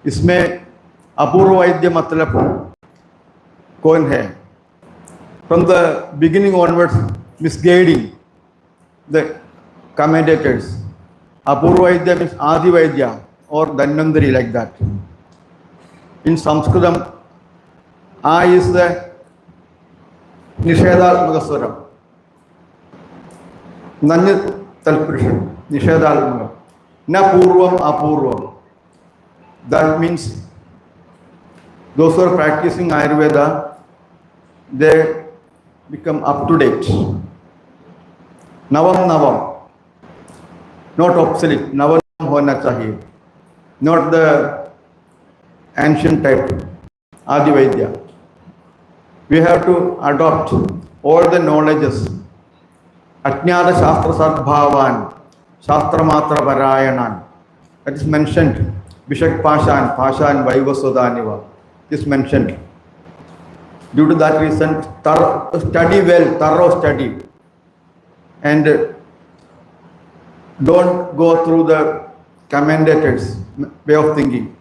इसमें अपूर्व वैद्य मतलब कौन है? From the beginning onwards, misguiding the commentators. Apurva Vaidya means Adi Vaidya or Dhanvantari, like that. In Sanskritam, A is the Nishedalmaka Swaram. Nanya Talpurishan, Nishedalmaka. Na Purvam Apurvam. That means those who are practicing Ayurveda, they become up to date. Navam Navam, not obsolete. Navam होना चाहिए, not the ancient type, Adi Vaidya. We have to adopt all the knowledges. Ajnana Shastra Sadbhavan, Shastra Matra Parayanan. That is mentioned. Vishak Pashan, Pashan Vaivasodaniva is mentioned. Due to that reason, study well, thorough study, and don't go through the commentators' way of thinking.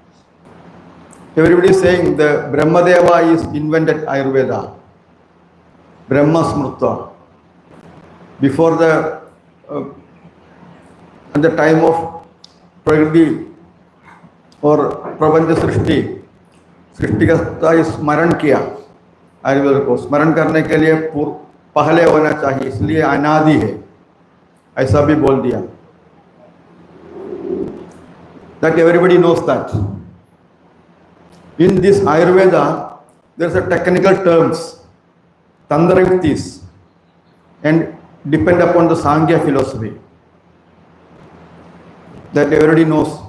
Everybody is saying the Brahmadeva is invented Ayurveda, Brahma Smrutva. Before at the time of Prakriti or Prapancha Srishti, Srishtikata is स्मरण किया, आयुर्वेद को स्मरण करने के लिए पहले होना चाहिए, इसलिए अनादि है, ऐसा भी बोल दिया. That everybody knows that. In this Ayurveda, there are technical terms, Tantra Yuktis, and depend upon the Sankhya philosophy. That everybody knows.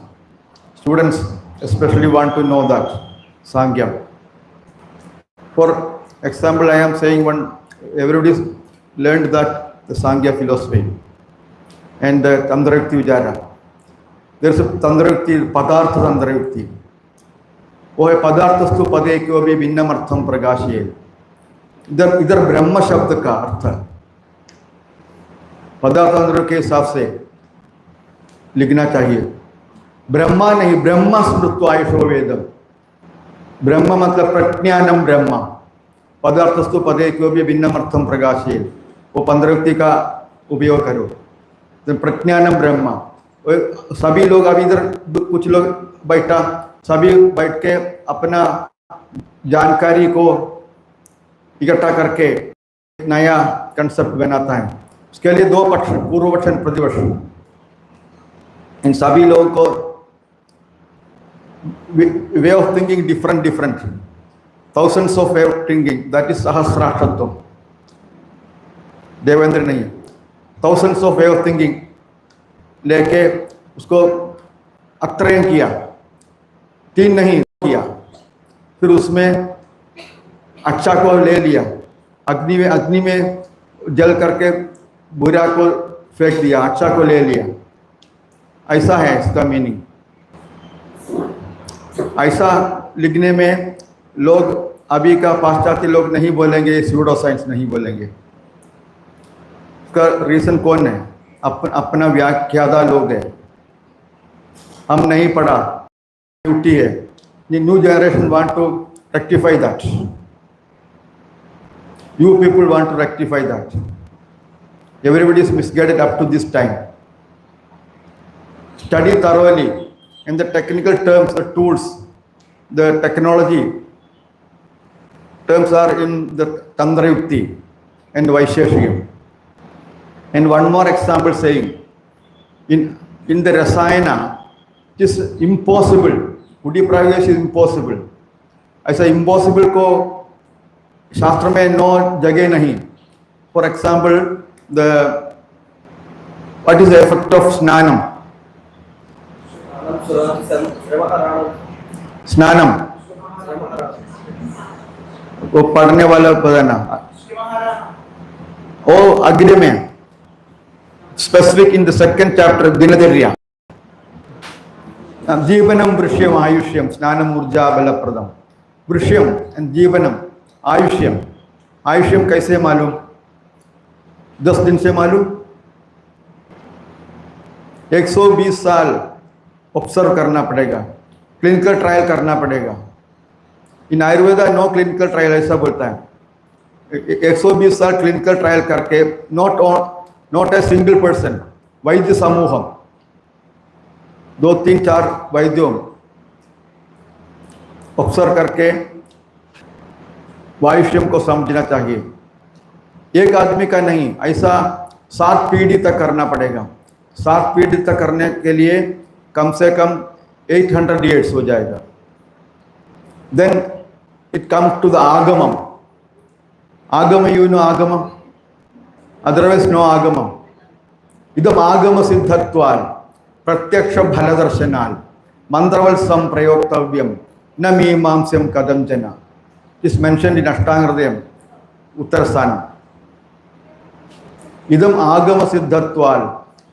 Students especially want to know that Sankhya. For example, I am saying everybody learned that the Sankhya philosophy and the Tantra Yukti Vichara. There is a Tantra Yukti, Padartha Tantra Yukti. वो है पदार्थस्तु पदे क्यों भी भिन्नमर्थम प्रकाशिये. इधर ब्रह्म शब्द का अर्थ पदार्थ के हिसाब से लिखना चाहिए. ब्रह्मा नहीं, ब्रह्म स्मृत्वा आयुषो वेदम. ब्रह्म मतलब प्रज्ञानम ब्रह्म. पदार्थस्तु पदे क्यों भी भिन्नमर्थम प्रकाशिये. वो पंद्रवृत्ति का उपयोग करो. तो प्रज्ञानम ब्रह्म. सभी लोग अभी इधर कुछ लोग बैठा, सभी बैठ के अपना जानकारी को इकट्ठा करके नया कंसेप्ट बनाता है. उसके लिए दो पक्ष, पूर्व पक्ष और प्रतिपक्ष. इन सभी लोगों को way of thinking different, thousands of way of thinking, that is सहस्राक्षत्व. देवेंद्र नहीं, thousands of way of thinking लेके उसको अत्रयन किया, तीन नहीं किया. फिर उसमें अच्छा को ले लिया, अग्नि में जल करके बुरा को फेंक दिया, अच्छा को ले लिया. ऐसा है इसका मीनिंग. ऐसा लिखने में लोग अभी का पाश्चात्य लोग नहीं बोलेंगे, स्यूडो साइंस नहीं बोलेंगे. इसका रीज़न कौन है? अपना व्याख्याता लोग है. हम नहीं पढ़ा, ड्यूटी है. The new generation want to rectify that. You people want to rectify that. Everybody is misguided up to this time. Study thoroughly, and the technical terms, the tools, the technology terms are in the Tantra Yukti and Vaisheshikam. And one more example saying, in the Rasayana, it is impossible. बुद्धि प्रावेश is impossible. ऐसा impossible को शास्त्र में no जगह नहीं. For example what is the effect of स्नानम? स्नानम वो पढ़ने वाला पता ना, वो अग्नि में specific in the second chapter दिनचर्या. जीवनम वृष्यम आयुष्यम स्नानम ऊर्जा बलप्रदम. वृष्यम एंड जीवनम, आयुष्यम. आयुष्यम कैसे मालूम? 10 दिन से मालूम. 120 साल ऑब्जर्व करना पड़ेगा. क्लिनिकल ट्रायल करना पड़ेगा। इन आयुर्वेदा नो क्लिनिकल ट्रायल ऐसा बोलता है। 120 साल क्लिनिकल ट्रायल करके नॉट ए सिंगल पर्सन, वैद्य समूह 2-3-4 वैद्यों ऑब्जर्व करके वायुष्यम को समझना चाहिए। एक आदमी का नहीं, ऐसा 7 पीढ़ी तक करना पड़ेगा। 7 पीढ़ी तक करने के लिए कम से कम 800 years हो जाएगा। Then it comes to the आगमम। आगम यू नो आगमम, अदरवाइज नो आगमम। इदम आगम सिद्धत्वाल प्रत्यक्ष फलदर्शनाल मंत्रवत्सम प्रयोक्तव्यम न मीमांस्यम कदंचन। इस मेंशन इन अष्टांग हृदयम उत्तर स्थान। इदम आगम सिद्धत्वाल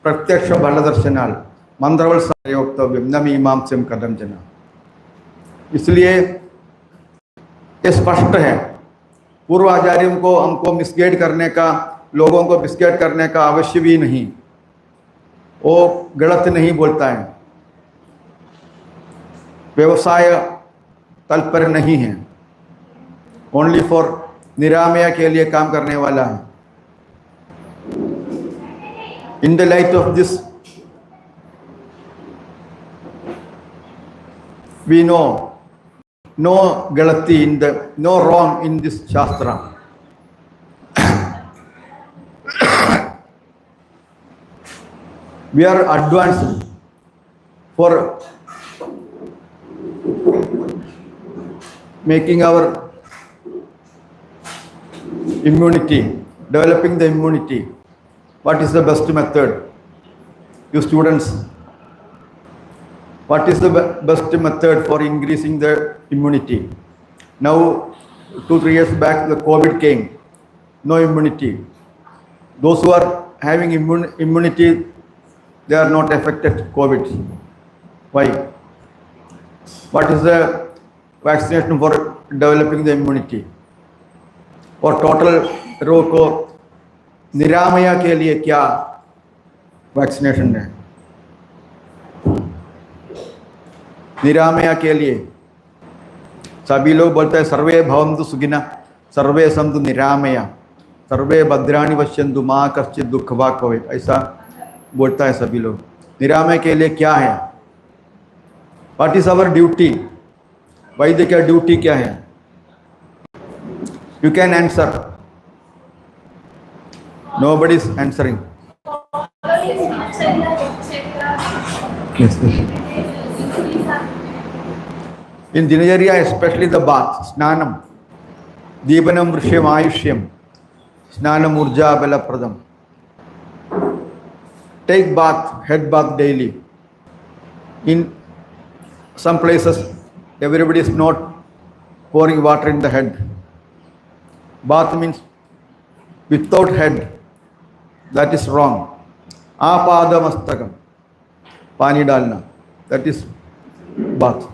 प्रत्यक्ष फलदर्शनाल मंत्रवत्सम प्रयोक्तव्यम न मीमांस्यम कदंचन। इसलिए ये स्पष्ट है। पूर्व आचार्यों को हमको मिसगाइड करने का, लोगों को मिसगाइड करने का आवश्य भी नहीं। वो गलत नहीं बोलता है, व्यवसाय तत्पर नहीं है, ओनली फॉर निरामय के लिए काम करने वाला है। In the light of this we know no galati in the, no wrong in this shastra. We are advanced for making our immunity, developing the immunity. What is the best method? You students, what is the best method for increasing the immunity? Now 2-3 years back the COVID came, no immunity. Those who are having immunity, they are not affected COVID. Why? What is the vaccination for developing the immunity? और total रोग को निरामया के लिए क्या vaccination है? निरामया के लिए सभी लोग बोलते हैं सर्वे भवन्तु सुखिनः, सर्वे सन्तु निरामया, सर्वे भद्राणि पश्यन्तु मा कश्चित् दुःखभाग् भवेत्, ऐसा बोलता है सभी लोग। निरामय के लिए क्या है? What is our duty? वैद्य का ड्यूटी क्या है? You can answer. Nobody is answering. In Dinacharya, especially the bath, Snanam, Deepanam Vrishyam Ayushyam, Snanam Urja Balapradam. Take bath, head bath daily. In some places, everybody is not pouring water in the head. Bath means without head. That is wrong. Apadamastakam, pani dalna. That is bath.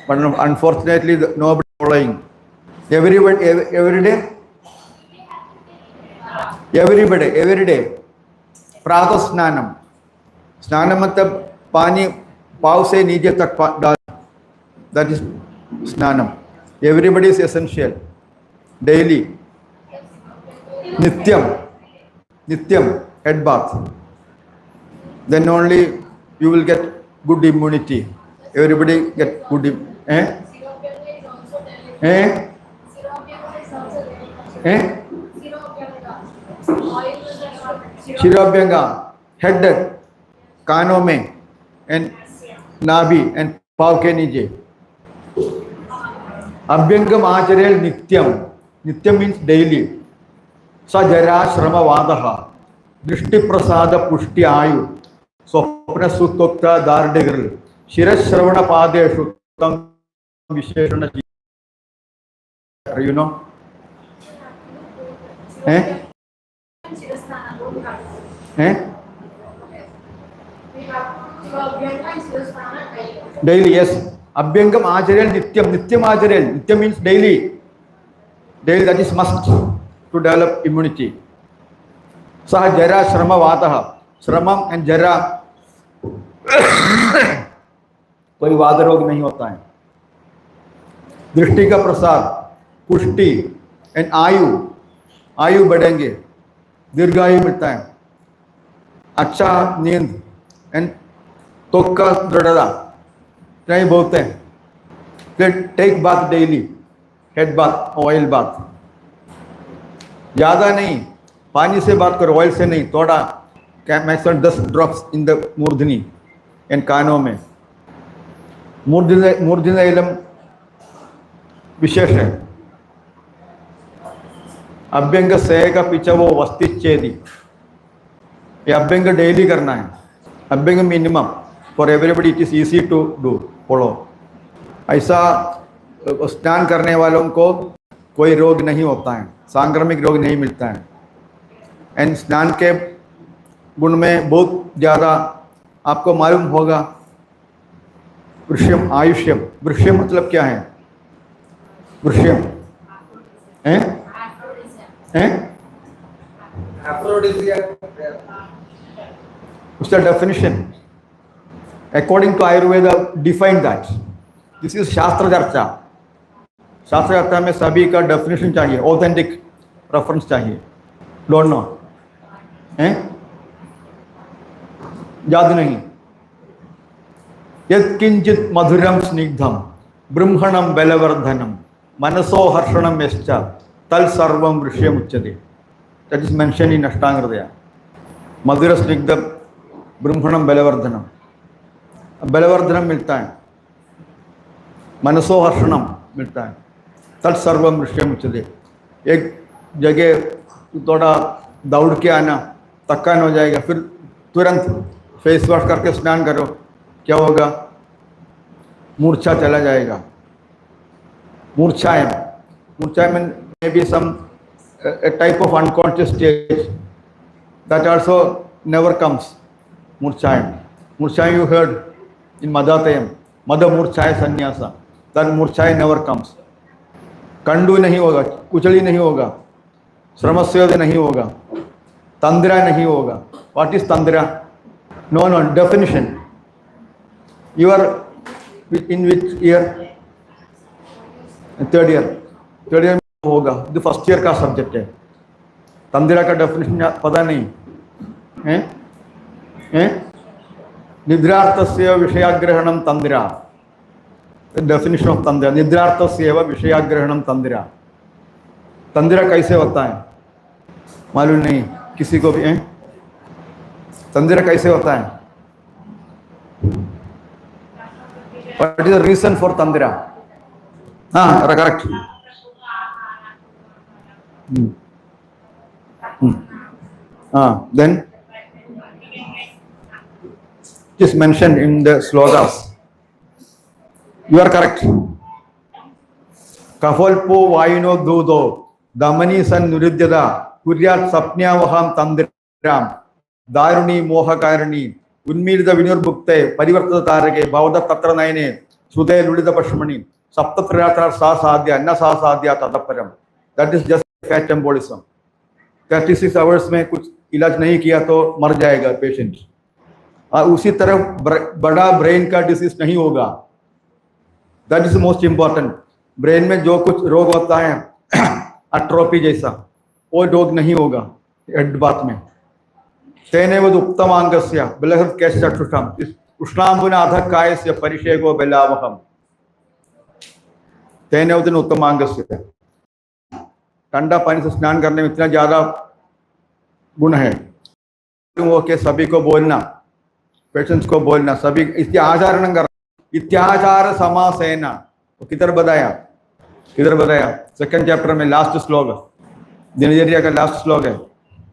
But unfortunately, nobody is following. Every day. प्रातः स्नानम। स्नान मतलब पानी पाव से नीचे तक डाल, that is स्नानम। Everybody is essential. Daily, नित्यम head bath. Then only you will get good immunity. Everybody get good शिरोभ्यंगा, हेड कानों में एंड नाभि एंड पाव के नीचे। अभ्यंगम आचरेल नित्यम। नित्यम मीन्स डेली। सजरा श्रमवादः दृष्टि प्रसाद पुष्टि आयु स्वप्न सुखोक्ता दार्ढ्यगृ शिरश्रवण पादेषु तम विशेषण। You know daily. यस, अभ्यंगम आचरेल नित्यम आचरेल। नित्यम means daily. That is must to develop immunity. Saha jara shrama vataha. Shramam and jara कोई वाद रोग नहीं होता है। दृष्टि का प्रसाद, पुष्टि एंड आयु बढ़ेंगे, दीर्घायु मिलता है, अच्छा नींद एंड त्वक का दृढ़ता नहीं बोलते हैं। फिर take bath daily, head bath, oil bath, ज़्यादा नहीं, पानी से बात करो, ऑयल से नहीं, थोड़ा मैक्सिमम 10 ड्रॉप्स इन द मूर्धनी एंड कानों में। मूर्धन्यलम विशेष है। अभ्यंग सेक पिचवो वस्तिच्छेदी, ये अभ्यंग डेली करना है। अभ्यंग minimum for everybody, it is easy to do follow. ऐसा स्नान करने वालों को कोई रोग नहीं होता है, सांक्रमिक रोग नहीं मिलता है। एंड स्नान के गुण में बहुत ज़्यादा आपको मालूम होगा, वृष्यम आयुष्यम। वृष्यम मतलब क्या है? वृष्यम उसका definition according to Ayurveda define that. This is shastra charcha. शास्त्र चर्चा में सभी का डेफिनेशन चाहिए, ऑथेंटिक रेफरेंस चाहिए। डोंट नो याद नहीं। यत्किंचित मधुरम स्निग्धम ब्रह्मणम बलवर्धनम मनसो हर्षणम यश्च तल सर्वम वृष्यम उच्यते। दैट इज मेंशन इन अष्टांग हृदय। मधुर स्निग्ध ब्रह्मणम बलवर्धनम, बलवर्धनम मिलता है, मनसो हर्षणम मिलता है, तल सर्वम वृष्यम उच्यते। एक जगह थोड़ा दौड़ के आना, थकान हो जाएगा, फिर तुरंत फेस वॉश करके स्नान करो, क्या होगा? मूर्छा चला जाएगा। मूर्छाएं may be some a type of unconscious stage that also never comes. Murchayam you heard in Madhatayam, Madha Murchaya Sannyasa, that Murchaya never comes. Kandu नहीं होगा, कुचली नहीं होगा, श्रमस्योद नहीं होगा, तंद्रा नहीं होगा। What is तंद्रा? No, definition. You are in which year? Third year में होगा, जो फर्स्ट ईयर का सब्जेक्ट है। तंद्रा का डेफिनेशन पता नहीं है? निद्रार्थस्य विषयाग्रहणम तंद्रा, डेफिनेशन ऑफ तंद्रा। निद्रार्थस्य विषयाग्रहणम तंद्रा। तंद्रा कैसे होता है मालूम नहीं किसी को भी? तंद्रा कैसे होता है? What is the reason for तंद्रा? हाँ, correct. Then it is mentioned in the slokas. You are correct. Kafalpo vayuno dudo damani san nurudyada kuryat sapnyavaham tandram daruni mohakarani unmirda vinurbukte parivartada tarake bhavada tatra nayane sudhe lulida pashmani saptatriyatra sa sadhya anna sa sadhya tadaparam. That is just fat embolism. 36 hours में कुछ इलाज नहीं किया तो मर जाएगा patient. उसी तरह बड़ा ब्रेन का डिसीज नहीं होगा। That is most important. Brain में जो कुछ रोग होता है अट्रोपी जैसा, वो रोग नहीं होगा हेड बात में। तेनेवद उत्तमांगस्य बलहत कैचक्षुषम उष्णांबुनाथ कायस्य परिषेको बलावहम। तेनेवद उत्तमांगस्य, ठंडा पानी से स्नान करने में इतना ज़्यादा गुण है। ओके, सभी को बोलना, पेशेंट्स को बोलना, सभी इत्याचारण कर, इत्याचार समासेन। तो किधर बताया? सेकंड चैप्टर में लास्ट श्लोक, दिनचर्या का लास्ट श्लोक है।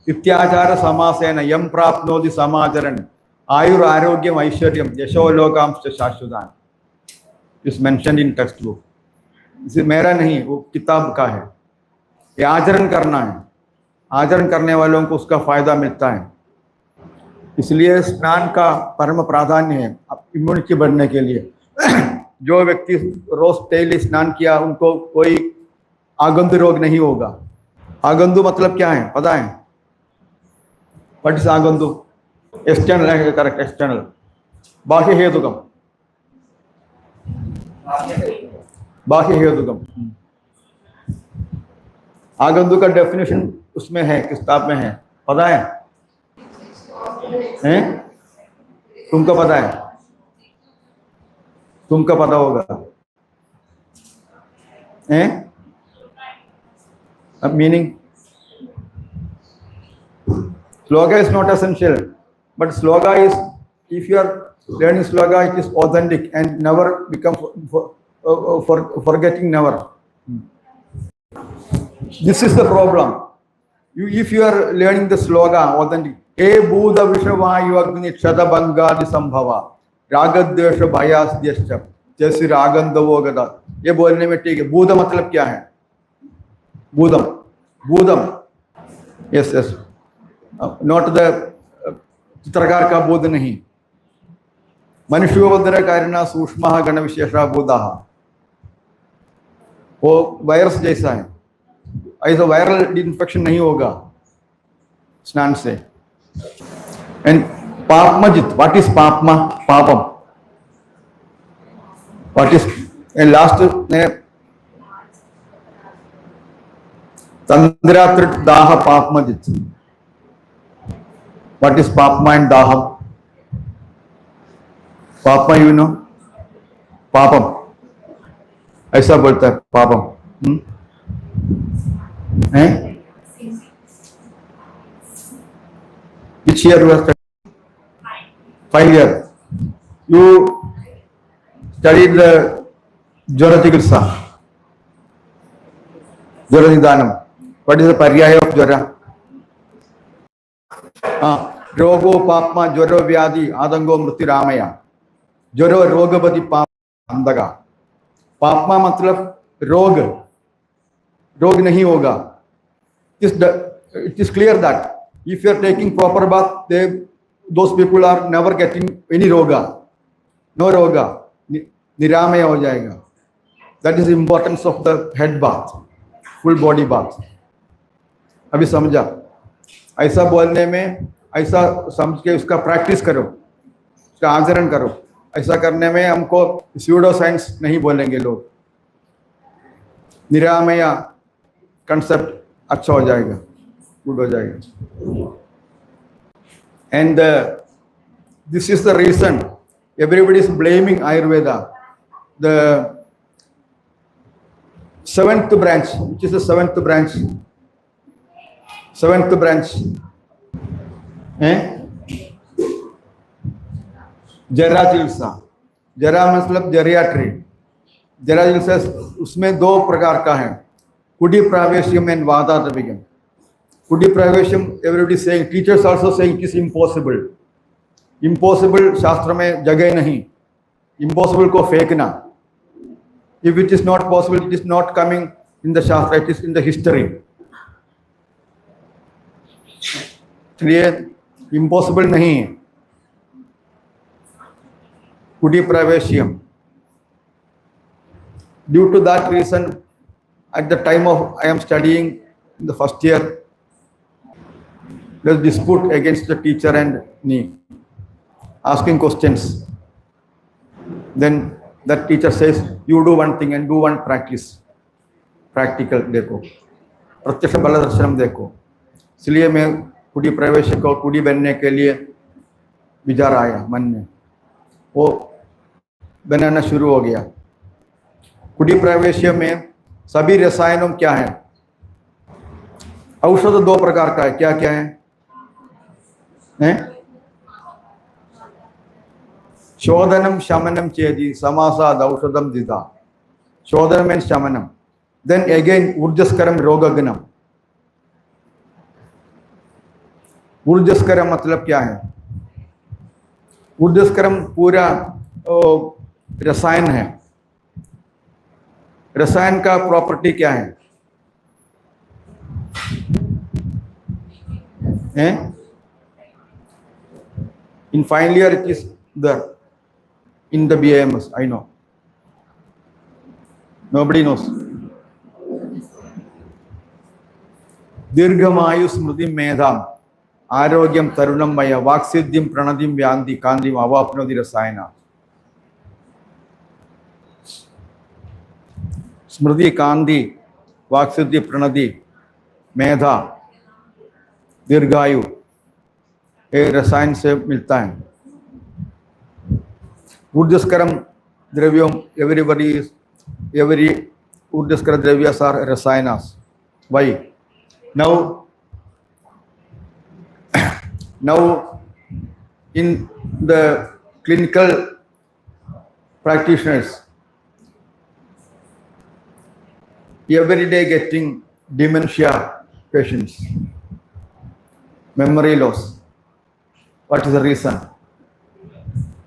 इत्याचार समासेन यम प्राप्नोति समाचरण आयुर आरोग्यम ऐश्वर्यम यशो लोकांश शाश्वतान। इस मेंशन इन टेक्स्ट बुक। इसे मेरा नहीं, वो किताब का है। ये आचरण करना है, आचरण करने वालों को उसका फायदा मिलता है। इसलिए स्नान का परम प्राधान्य है इम्यूनिटी बढ़ने के लिए। जो व्यक्ति रोज डेली स्नान किया उनको कोई आगंतु रोग नहीं होगा। आगंतु मतलब क्या है पता है? व्हाट इज आगंतु? एक्सटर्नल है, करेक्ट, एक्सटर्नल, बाह्य हेतुकम। बाह्य हेतुकम। आगंतुक का डेफिनेशन उसमें है, किताब में है, पता है? हैं? तुमको पता है? तुमको पता होगा। हैं? Meaning sloga is not essential, but sloga is, if you are learning sloga, it is authentic and never become forgetting never. This is the problem. If you are learning the sloga authentic, e bhuda vishavayu agni chadabangadi sambhava रागद्वेष भयास्यश्च जैसे रागंधवो गदा, ये बोलने में ठीक है। बूध मतलब क्या है? बूधम, बूधम, यस यस, नॉट द चित्रकार का बोध नहीं। मनुष्योदर कारिणा सूक्ष्म गण विशेषा बोधा, वो वायरस जैसा है, ऐसा वायरल इन्फेक्शन नहीं होगा स्नान से। एंड पापमजित, व्हाट इज पापमा? पापम, व्हाट इज लास्ट तंद्रात्र दाह पापमजित, व्हाट इज पापमा एंड दाहम? पापमा यू नो, पापम ऐसा बोलता है पापम, हैं? Which year you are studying? 5 years. You studied the Jwara Chikitsa, Jwara Nidanam. What is the paryaya of Jwara? रोगो पापमा ज्वरो व्याधि आदंगो मृत्युरामया, ज्वरो रोगपति पाप अंधगा। पापमा मतलब रोग, रोग नहीं होगा। It is clear that if you are taking proper bath, those people are never getting any roga, no roga, niramaya हो जाएगा। That is the importance of the head bath, full body bath। अभी समझा? ऐसा बोलने में, ऐसा समझ के उसका प्रैक्टिस करो, उसका आचरण करो। ऐसा करने में हमको स्यूडो साइंस नहीं बोलेंगे लोग, निरामया कंसेप्ट अच्छा हो जाएगा, गुड हो जाएगा। And this is the reason everybody is blaming Ayurveda. The seventh branch, which is the seventh branch? Seventh branch, जरा चिकित्सा। जरा मतलब जेरियाट्री। जरा चिकित्सा उसमें 2 प्रकार का है, कुडी प्रावेश्यम एंड वातातपिकम। कुडी प्रावेश्यम everybody saying, teachers also saying it is impossible. Impossible शास्त्र में जगह नहीं, इम्पॉसिबल को फेंकना। If it is not possible, it is not coming in the शास्त्र, it is in the history. इसलिए इम्पॉसिबल नहीं है कुडी प्रवेश्यम। Due to that reason, at the time of I am studying in the first year, there is dispute against the teacher and me, asking questions. Then that teacher says, you do one thing and do one practice, practical देखो, प्रत्यक्ष बल दर्शनम देखो। इसलिए मैं कुडी प्रवेश को कुडी बनने के लिए विचार आया मन में, वो बनाना शुरू हो गया। कुडी प्रवेश में सभी रसायनों क्या है? औषध 2 प्रकार का है, क्या क्या है? शोधनम शमनम चेदी समासाद औषधम दिदा। शोधन मीन्स शमनम, देन अगेन ऊर्जस्करम रोगग्नम। ऊर्जस्करम मतलब क्या है? ऊर्जस्करम पूरा रसायन है। रसायन का प्रॉपर्टी क्या है? In final year it is there in the BAMS, I know. Nobody knows. दीर्घमायु स्मृति मेधाम आरोग्यम तरुणम मया वाक्सिद्धिम प्रणदिम व्यांति कांतिम अवाप्नोति रसायना। स्मृति, कांति, वाक्सिद्धि, प्रणति, मेधा, दीर्घायु, ये रसायन से मिलता है। ऊर्जस्करम द्रव्यों, every ऊर्जस्कर द्रव्यस आर रसायनास. Why? Now in the clinical practitioners, every day getting dementia patients, memory loss. What is the reason?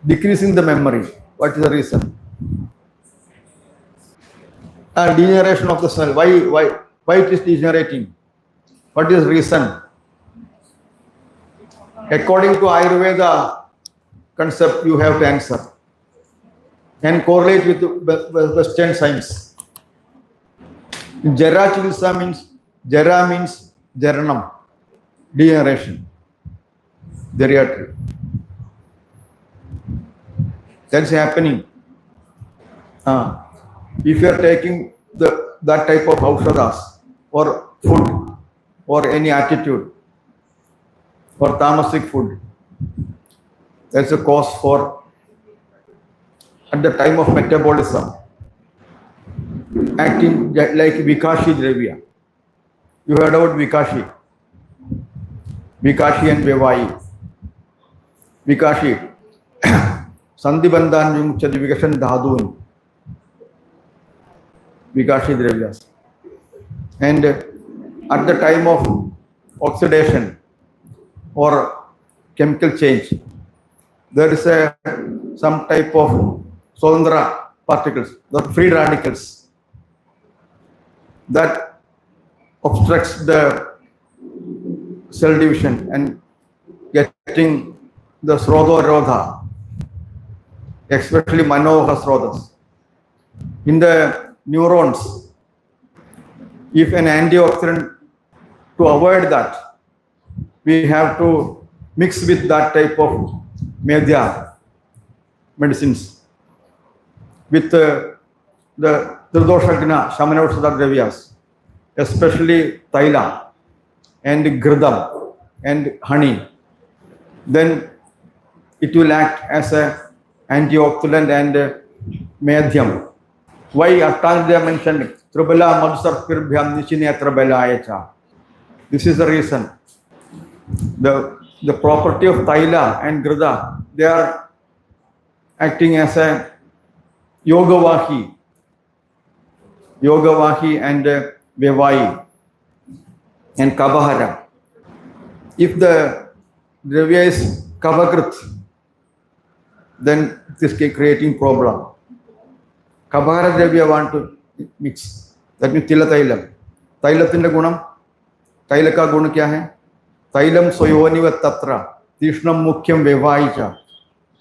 Decreasing the memory. What is the reason? Degeneration of the cell. Why it is degenerating? What is the reason? According to Ayurveda concept, you have to answer and correlate with Western science. Jara chikitsa means jaranam, degeneration, geriatry. That's happening. If you are taking that type of aushadas or food or any attitude or tamasic food, that's a cause for, at the time of metabolism, acting like Vikashi Dravya. You heard about Vikashi and Vivai. Vikashi, Sandibandhan Yungchadi Vikashan Dhadun, Vikashi Dravyas. And at the time of oxidation or chemical change, there is some type of Swatandra particles, the free radicals, that obstructs the cell division and getting the Srodha, especially Manoha Srodhas. In the neurons, if an antioxidant, to avoid that, we have to mix with that type of medhya medicines with the Tridoshagna Shamanavasada Dravyas, especially Taila and Gridam and honey. Then it will act as an antioxidant and medhyam. Why Attanjaya mentioned Tribala Madhusarpirbhyam Nishinetra Belayacha? This is the reason. The property of Taila and Grida, they are acting as a Yogavahi and Vivai and Kabahara. If the Dravya is Kabakrit, then this is creating problem. Kabahara Dravya want to mix. That means Tila Tailam. Tailatinda Gunam. Taila ka guna kya hai? Tailam soyoniva tatra. Tishnam mukhyam vivaicha.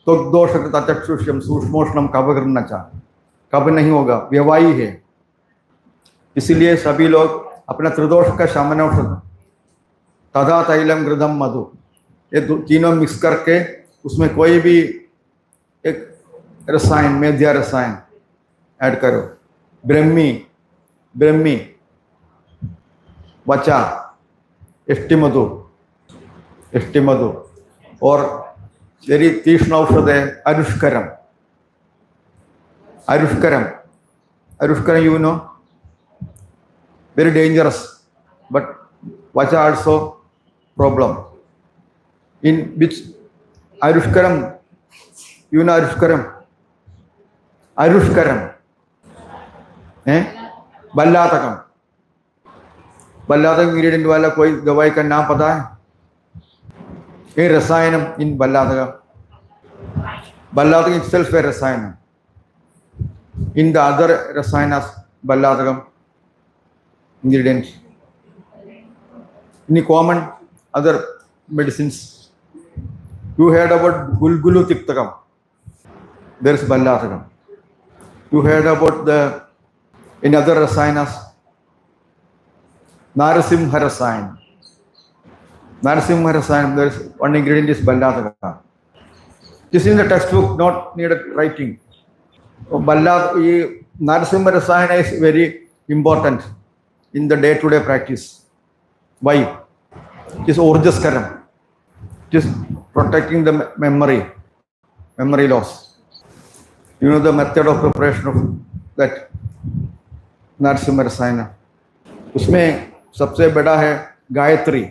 Togdoshak tatachushyam sushmoshnam kabagrannacha. कब नहीं होगा, व्यवाही है. इसीलिए सभी लोग अपना त्रिदोष का सामान्य औषध तथा तैलम गृधम मधु, ये तीनों मिक्स करके उसमें कोई भी एक रसायन, मेध्या रसायन ऐड करो. ब्रह्मी वचा, इष्टि मधु और तेरी तीक्ष्ण औषध है Arushkaram, you know, very dangerous, but Vacha also problem. In which Arushkaram, you know Arushkaram, Ballatakam ingredient वाला कोई दवाई का नाम पता है? ये रसायनम in Ballatakam itself है रसायनम. In the other rasayanas, Balladagam ingredients. In common other medicines, you heard about Gulgulu Tiktakam. There is Balladagam. You heard about in other rasayanas, Narasimha rasayan. There is one ingredient is Balladagam. This is in the textbook, not needed writing. बल्ला ये Narasimha Rasayana is very important in the day-to-day practice. Why? It is Urjaskaram. It is protecting the memory loss. You know the method of preparation of that Narasimha Rasayana. उसमें सबसे बड़ा है गायत्री.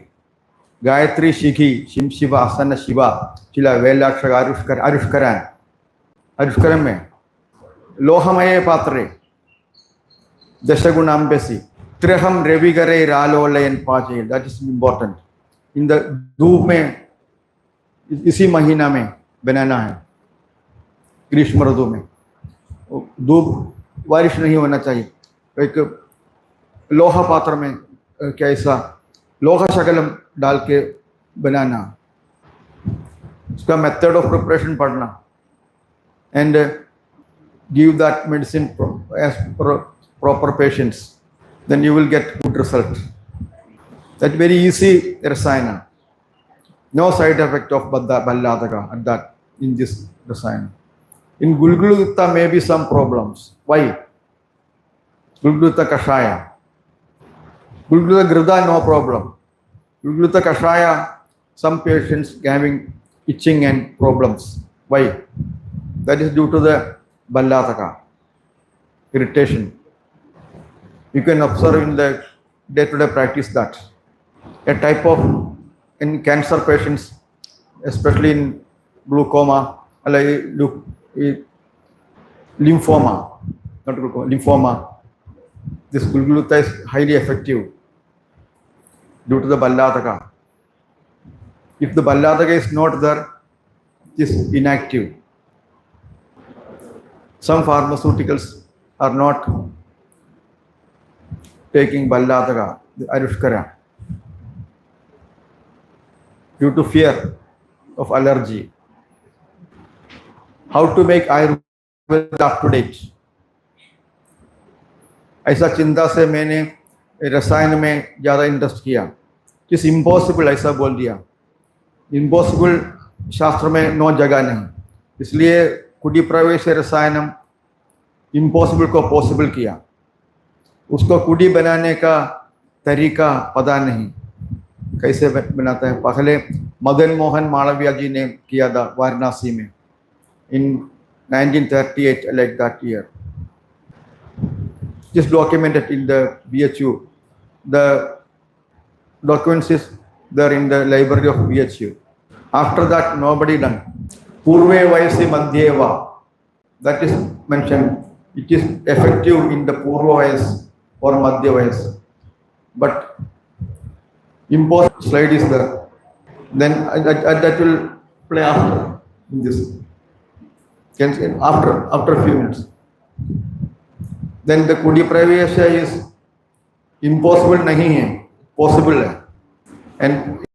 गायत्री शिखी शिम शिवा आसन शिवा चिला वेलाक्षर आरुष्करम में लोहमय पात्रे दशगुणाम्बेसी त्रिहम रविगरे रालोलयन पाचे. That is important. In the धूप में इसी महीना में बनाना है. ग्रीष्म ऋतु में धूप बारिश नहीं होना चाहिए. एक लोहा पात्र में कैसा लोहा शकलम डाल के बनाना. उसका मेथड ऑफ प्रिपरेशन पढ़ना and give that medicine as proper patience, then you will get good result. That very easy rasayana. No side effect of Balladaka at that in this rasayana. In Gulgulutta may be some problems. Why? Gulgulutta Kashaya. Gulgulutta Grida, no problem. Gulgulutta Kashaya, some patients having itching and problems. Why? That is due to the Balladaka, irritation. You can observe in the day-to-day practice that a type of in cancer patients, especially in glaucoma, lymphoma, not glaucoma, lymphoma, this Gulgulutta is highly effective due to the Balladaka. If the Balladaka is not there, it is inactive. Some pharmaceuticals are not taking Balladaka, the Arushkara, due to fear of allergy. How to make Ayurveda up to date? ऐसा चिंता से मैंने रसायन में ज़्यादा interest किया. किस impossible ऐसा बोल दिया. इम्पॉसिबल शास्त्र में नो जगह नहीं, इसलिए कुटी प्रवेश रसायनम इम्पॉसिबल को पॉसिबल किया. उसको कुटी बनाने का तरीका पता नहीं कैसे बनाते हैं. पहले मदन मोहन मालवीय जी ने किया था वाराणसी में in 1938, like that year. Just documented in the BHU. The documents is there in the library of BHU. After that, nobody done. Purve Vayasi Madhyeva, that is mentioned. It is effective in the Purva Vayas or Madhya Vayas. But impossible slide is there. Then that will play after in this. After a few minutes. Then the Kudi Pravesha is impossible nahi hai, possible hai. And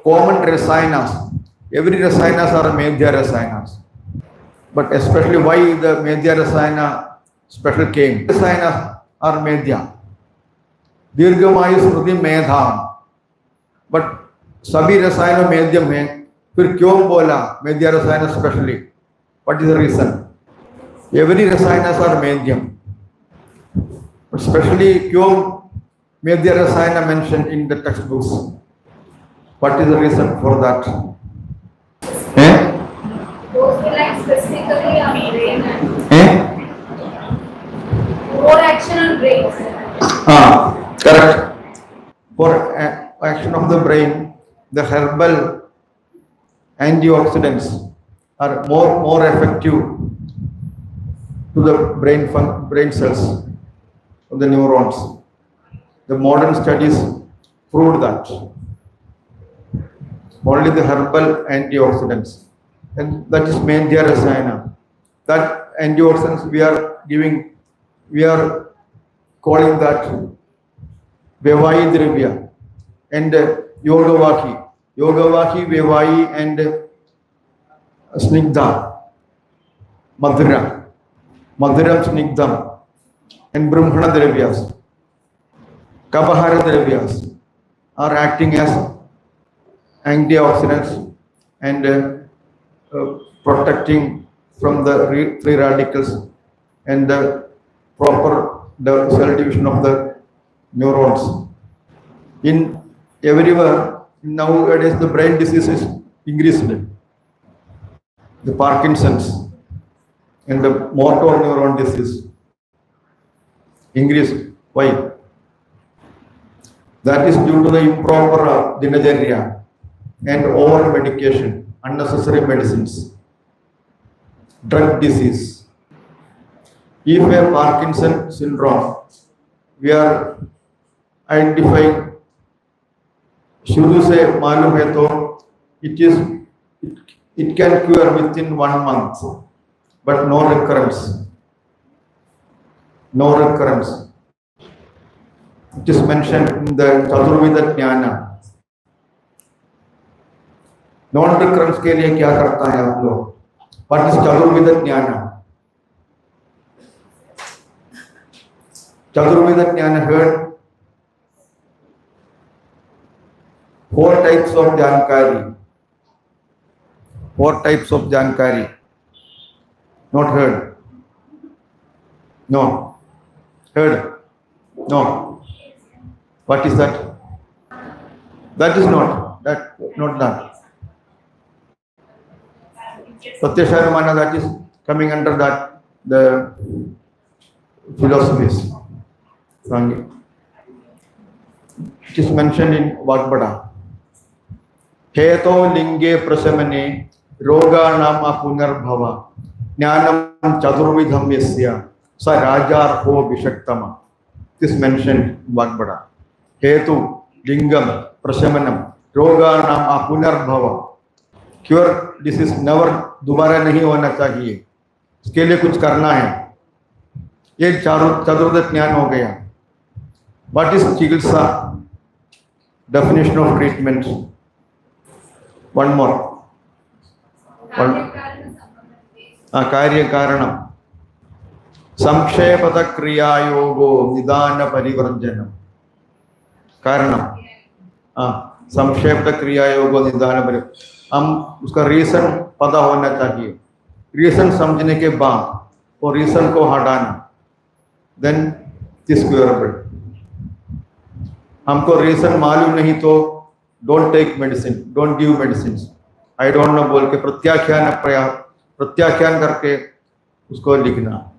common rasayanas, every rasayanas are Medhya rasayanas. But especially why the Medhya rasayana special came. Rasayanas are Medhya. Dirghamayu Smriti Medham. But sabhi rasayana Medhyam hai, फिर क्यों बोला Medhya rasayana specially? What is the reason? Every rasayanas are Medhyam. But especially क्यों Medhya rasayana mentioned in the textbooks? What is the reason for that? Those rely specifically on brain and more action on brain. Correct. For action of the brain, the herbal antioxidants are more effective to the brain cells of the neurons. The modern studies proved that only the herbal antioxidants, and that is Medhya rasayana. That antioxidants we are giving, we are calling that Vevayi Dravya and Yogavahi. Yogavahi, Vevayi and Snigdha, Madhuram, Snigdham, and Brahmana Dravyas, Kapahara Dravyas are acting as antioxidants and protecting from the free radicals and proper cell division of the neurons. In everywhere nowadays, the brain disease is increased. The Parkinson's and the motor neuron disease increased. Why? That is due to the improper dinacharya and over medication, unnecessary medicines, drug disease. If a Parkinson syndrome, we are identifying शुरू से मालूम है तो it can cure within 1 month, but no recurrence. It is mentioned in the Chaturveda Jnana. Non recurrence के लिए क्या करता है आप लोग? What is Chaturveda Jnana? Chaturveda Jnana heard 4 types of jankari. 4 types of jankari. Not heard? No. Heard? No. What is that? That is not that. Pratyasharamana, that is coming under that the philosophies. It is mentioned in Vagbada. हेतो लिंगे प्रशमने रोगाणाम पुनर्भव ज्ञानम चतुर्विधम यस्य स राजार्हो विषक्तम. This mentioned Vagbada. हेतु लिंगम प्रशमनम रोगाणाम पुनर्भव. Cure disease never दोबारा नहीं होना चाहिए, इसके लिए कुछ करना है. ये चतुर्विध ज्ञान हो गया. What is चिकित्सा? Definition of treatment. One more. कार्य कारणम संक्षेपत क्रियायोगो निदान परिवर्जनम. कारणम संक्षेपत क्रियायोगो निदान परिवर्जन. हम उसका रीजन पता होना चाहिए. रीजन समझने के बाद वो रीजन को हटाना, देन दिस क्यूरेबल. हमको रीजन मालूम नहीं तो don't take medicine, don't give medicine. I don't know बोल के प्रत्याख्यान करके उसको लिखना.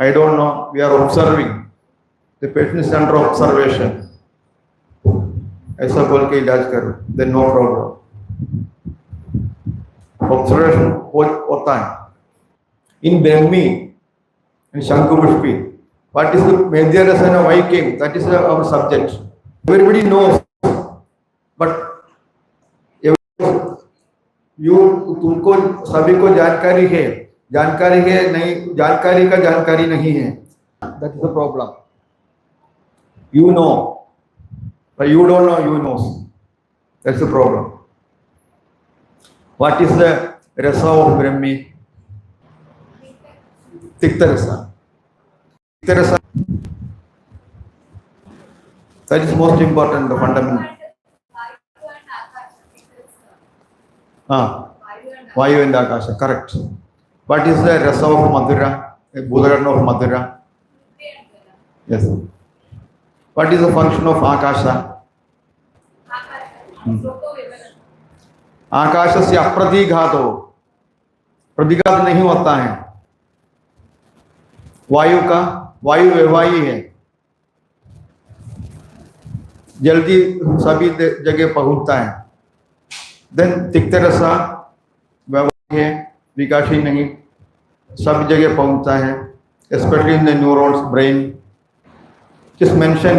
I don't know, we are observing, the patient is under observation, ऐसा बोल के इलाज करो, देन नो प्रॉब्लम. ऑब्जर्वेशन होता है. In Brahmi, in Shankhpushpi, what is the major reason of waking, that is our subject. Everybody knows, but तुमको सभी को जानकारी है नहीं, जानकारी का जानकारी नहीं है. That is the problem. You know but you don't know, you know. That's the problem. What is the rasa of Brahmi? Tikta rasa. That is most important, the fundamental. Vayu and Akasha, correct. What is the rasa of Madhura? Budharana of Madhura? Yes. What is the function of Akasha? आकाश से अप्रतिघात हो, प्रतिघात नहीं होता है. वायु व्यवाही है, जल्दी सभी जगह पहुंचता है. देन तिक्त रसा व्यवाही है, विकासी नहीं, सब जगह पहुंचता है, especially in the neurons, brain. Is mention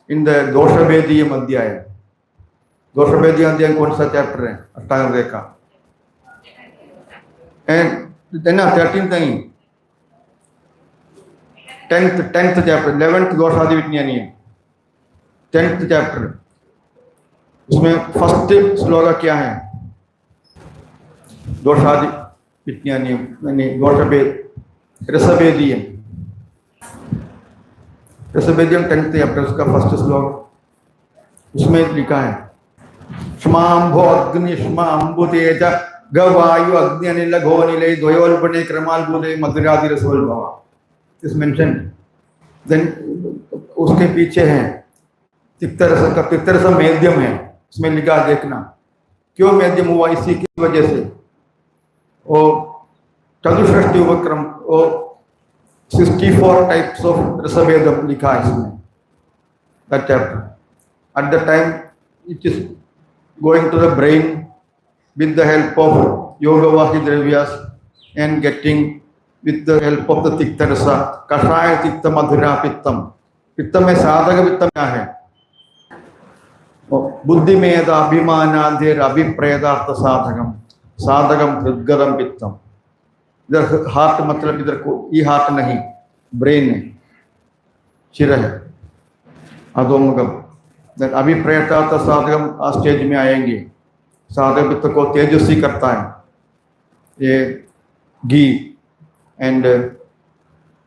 in the दोषभेदीय अध्याय. दोषभेदीय अध्याय कौन सा चैप्टर है? अष्टांग रेखा. एंड 13th नहीं, 10th चैप्टर, 11th दोषादि विज्ञानी है, 10th चैप्टर. उसमें फर्स्ट श्लोक क्या है? दोषादि विज्ञानी यानी दोषभेद, रसभेदीय. रसभेदीय 10th चैप्टर, उसका फर्स्ट श्लोक, उसमें लिखा है श्मांभो अग्निष्मा अम्बुतेज गवायु अग्नि अनिल घो निलय द्वयोल्पने क्रमाल्बुदे मधुरादि रसोल्भव. इस मेंशन देन उसके पीछे है तिक्तरस का, तिक्तरस मेद्यम है, उसमें लिखा देखना क्यों मेद्यम हुआ, इसी की वजह से वो चतुष्षष्टि उपक्रम वो 64 टाइप्स ऑफ रसभेदम लिखा है इसमें, that chapter. At the time it is going to the brain with the help of yoga vahi dravyas and getting with the help of the tikta rasa, kashaya tikta madhura pittam. पित्तम में साधक पित्तम क्या है, बुद्धि में अभिमानाधेर अभिप्रेदार्थ साधकम, साधकम हृदगतम पित्तम. इधर heart मतलब इधर को ये हार्ट नहीं, ब्रेन है, शिर है, अधोमुखम. देन अभिप्रेतार्थ साधकम स्टेज में आएंगे. साधक पित्त को तेजस्वी करता है ये घी एंड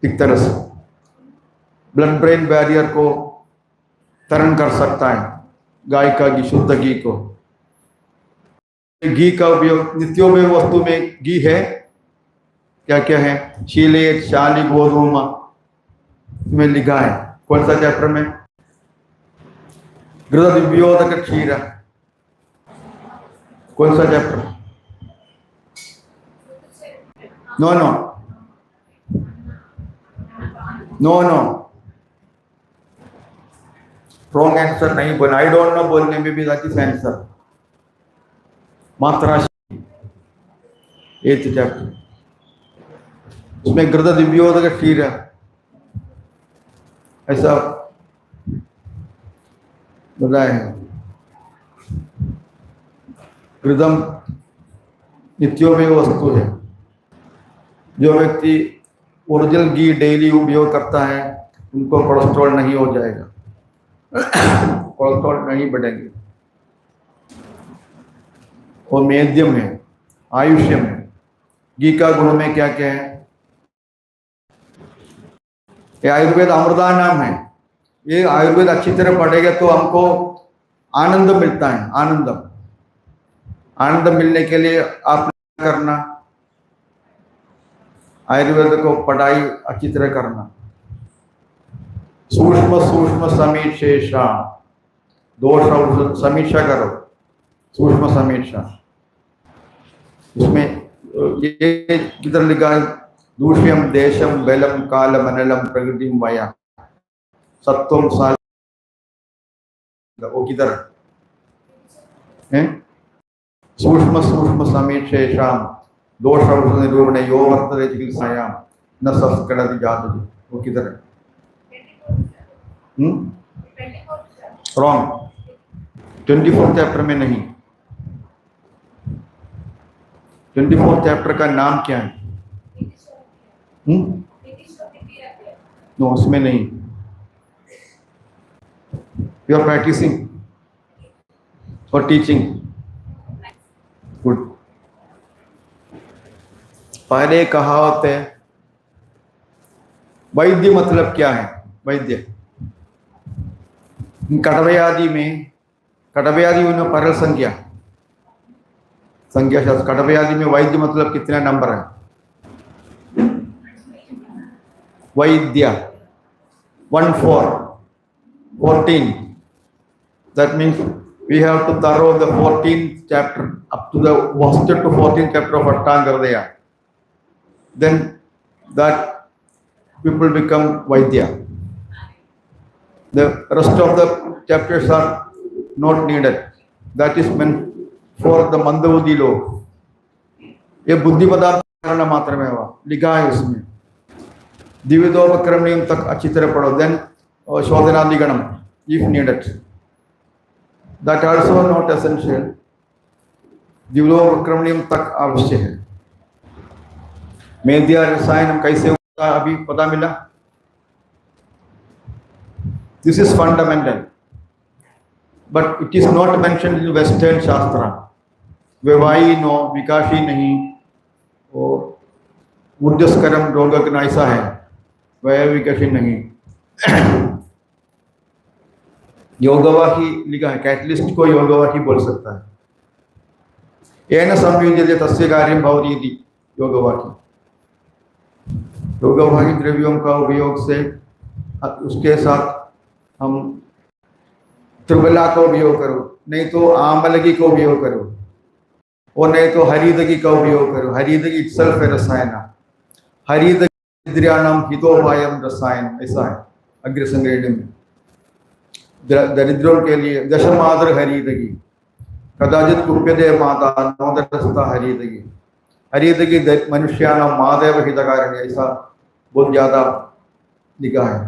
तिक्तरस. ब्लड ब्रेन बैरियर को तरण कर सकता है गाय का घी, शुद्ध घी को. घी का उपयोग नित्योपयोग वस्तु में घी है, क्या क्या है, शीलेत शाली गोधूम में लिखा है. कौन सा चैप्टर में, घृत दिव्योदक क्षीर, कौन सा chapter, no no no no, wrong answer नहीं बोलना, आई डोंट नो बोलने में भी दैट इज आंसर. मात्रा 8th चैप्टर, उसमें घृत दिव्योदक क्षीर है, ऐसा बताया है. घृतम नित्योपयोग वस्तु है. जो व्यक्ति ओरिजिनल घी डेली उपयोग करता है उनको कोलेस्ट्रॉल नहीं हो जाएगा, कोलेस्ट्रॉल नहीं बढ़ेंगे. और मेद्यम है, आयुष्यम है. घी का गुण में क्या क्या है, ये आयुर्वेद अमृता नाम है. ये आयुर्वेद अच्छी तरह पढ़ेगा तो हमको आनंद मिलता है. आनंद मिलने के लिए आप क्या करना, आयुर्वेद को पढ़ाई अच्छी तरह करना. सूक्ष्म सूक्ष्म समीक्षेशा, दोष समीक्षा करो, सूक्ष्म समीक्षा. उसमें ये किधर लिखा है, दूष्यम देशम बलम कालम अनलम प्रकृतिम वया सत्वम सा, वो किधर है, सूक्ष्म सूक्ष्म समीक्षेशाम दोष निरूपण यो वर्तते चिकित्सायाम न संस्करति जातु, वो किधर है, रॉन्ग. 24th चैप्टर में नहीं. 24th चैप्टर का नाम क्या है, नो उसमें नहीं. यू आर प्रैक्टिसिंग और टीचिंग, गुड. पहले कहावत है, वैद्य मतलब क्या है, वैद्य कटव्यादि में, कटव्यादि में परल संख्या, संख्या शास्त्र. कटव्यादि में वैद्य मतलब कितना नंबर है, वैद्य 14. That means we have to thorough the 14th chapter up to the first to 14th chapter of Ashtanga Hridaya. Then that people become Vaidya. The rest of the chapters are not needed. That is meant for the मंदबुद्धि लोग. ये बुद्धि पदार्थ करना मात्र में हुआ, लिखा है उसमें. द्विविधोपक्रम नियम तक अच्छी तरह पढ़ो. देन शोधनादिगणम if needed. That also not essential. द्विविधोपक्रम नियम तक आवश्यक है. मेद्य रसायन कैसे होता अभी पता मिला. This is fundamental, but it is not mentioned in Western Shastra. वैवाही नो, विकाशी नहीं, और ऊर्जस्करम रोगक ऐसा है, वह विकाशी नहीं. योगवाही लिखा है, कैटलिस्ट को योगवाही बोल सकता है. येन संयुज्यते तस्य कार्यं भवति इति योगवाही. योगवाही द्रव्यों का उपयोग से उसके साथ हम त्रिबला का उपयोग करो, नहीं तो आमलगी का उपयोग करो, और नहीं तो हरिदगी का उपयोग करो। हरिदगी इटसेल्फ है रसायन। हरिदगी इंद्रियाणाम हितोपायम रसायन, ऐसा है अग्र संग्रहण में। दरिद्रों के लिए दशमादर हरिदगी, कदाचित कुप्यते माता नोदरस्ता हरिदगी। हरिदगी मनुष्याणाम मादेव हितकारिणी, ऐसा बहुत ज्यादा लिखा है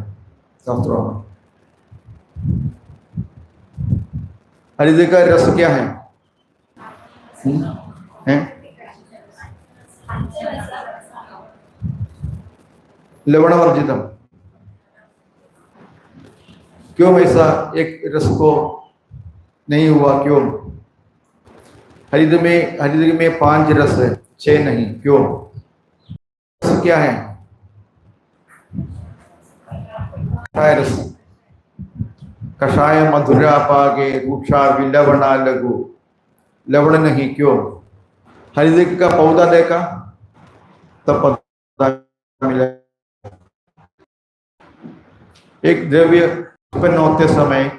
शास्त्रों में। हरिदगी का रस क्या है? हैं? लवण वर्जितम। क्यों ऐसा एक रस को नहीं हुआ, क्यों? हरिदगी में 5 रस है, 6 नहीं, क्यों? रस क्या है? कषाय रस। कषाय मधुरा पागे रूक्षा विलवणा लघु, लवण नहीं, क्यों? हरिदगी का पौधा देखा तब पता मिला। एक द्रव्य उत्पन्न होते समय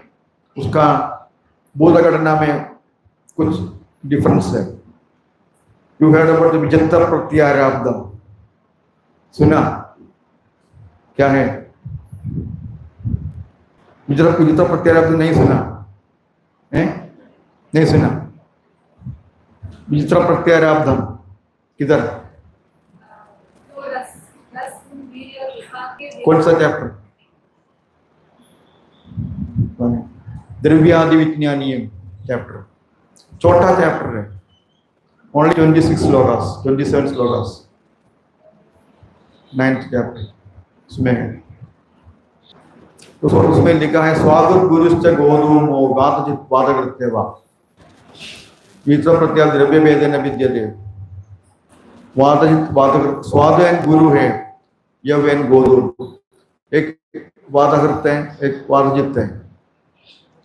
उसका बोध घटना में कुछ डिफरेंस है। यू हेard about the विजंतर प्रत्याराब्दम, सुना? क्या है विजंतर प्रत्याराब्दम? नहीं सुना है? नहीं सुना? विजंतर प्रत्याराब्दम किधर? कौन सा चैप्टर? द्रव्यादि विज्ञानीय चैप्टर, छोटा चैप्टर है, only 26 shlokas, 27 shlokas, 9th chapter उसमें है। तो उसमें लिखा है स्वादुर गुरुश्च गोधूमो गातचित वादकृत्यवा वित्र प्रत्याद द्रव्य भेदेन विद्यते। वादचित वादकृत, स्वाद एंड गुरु है, यव एंड गोधूम, एक वादकृत है, एक वादजित है।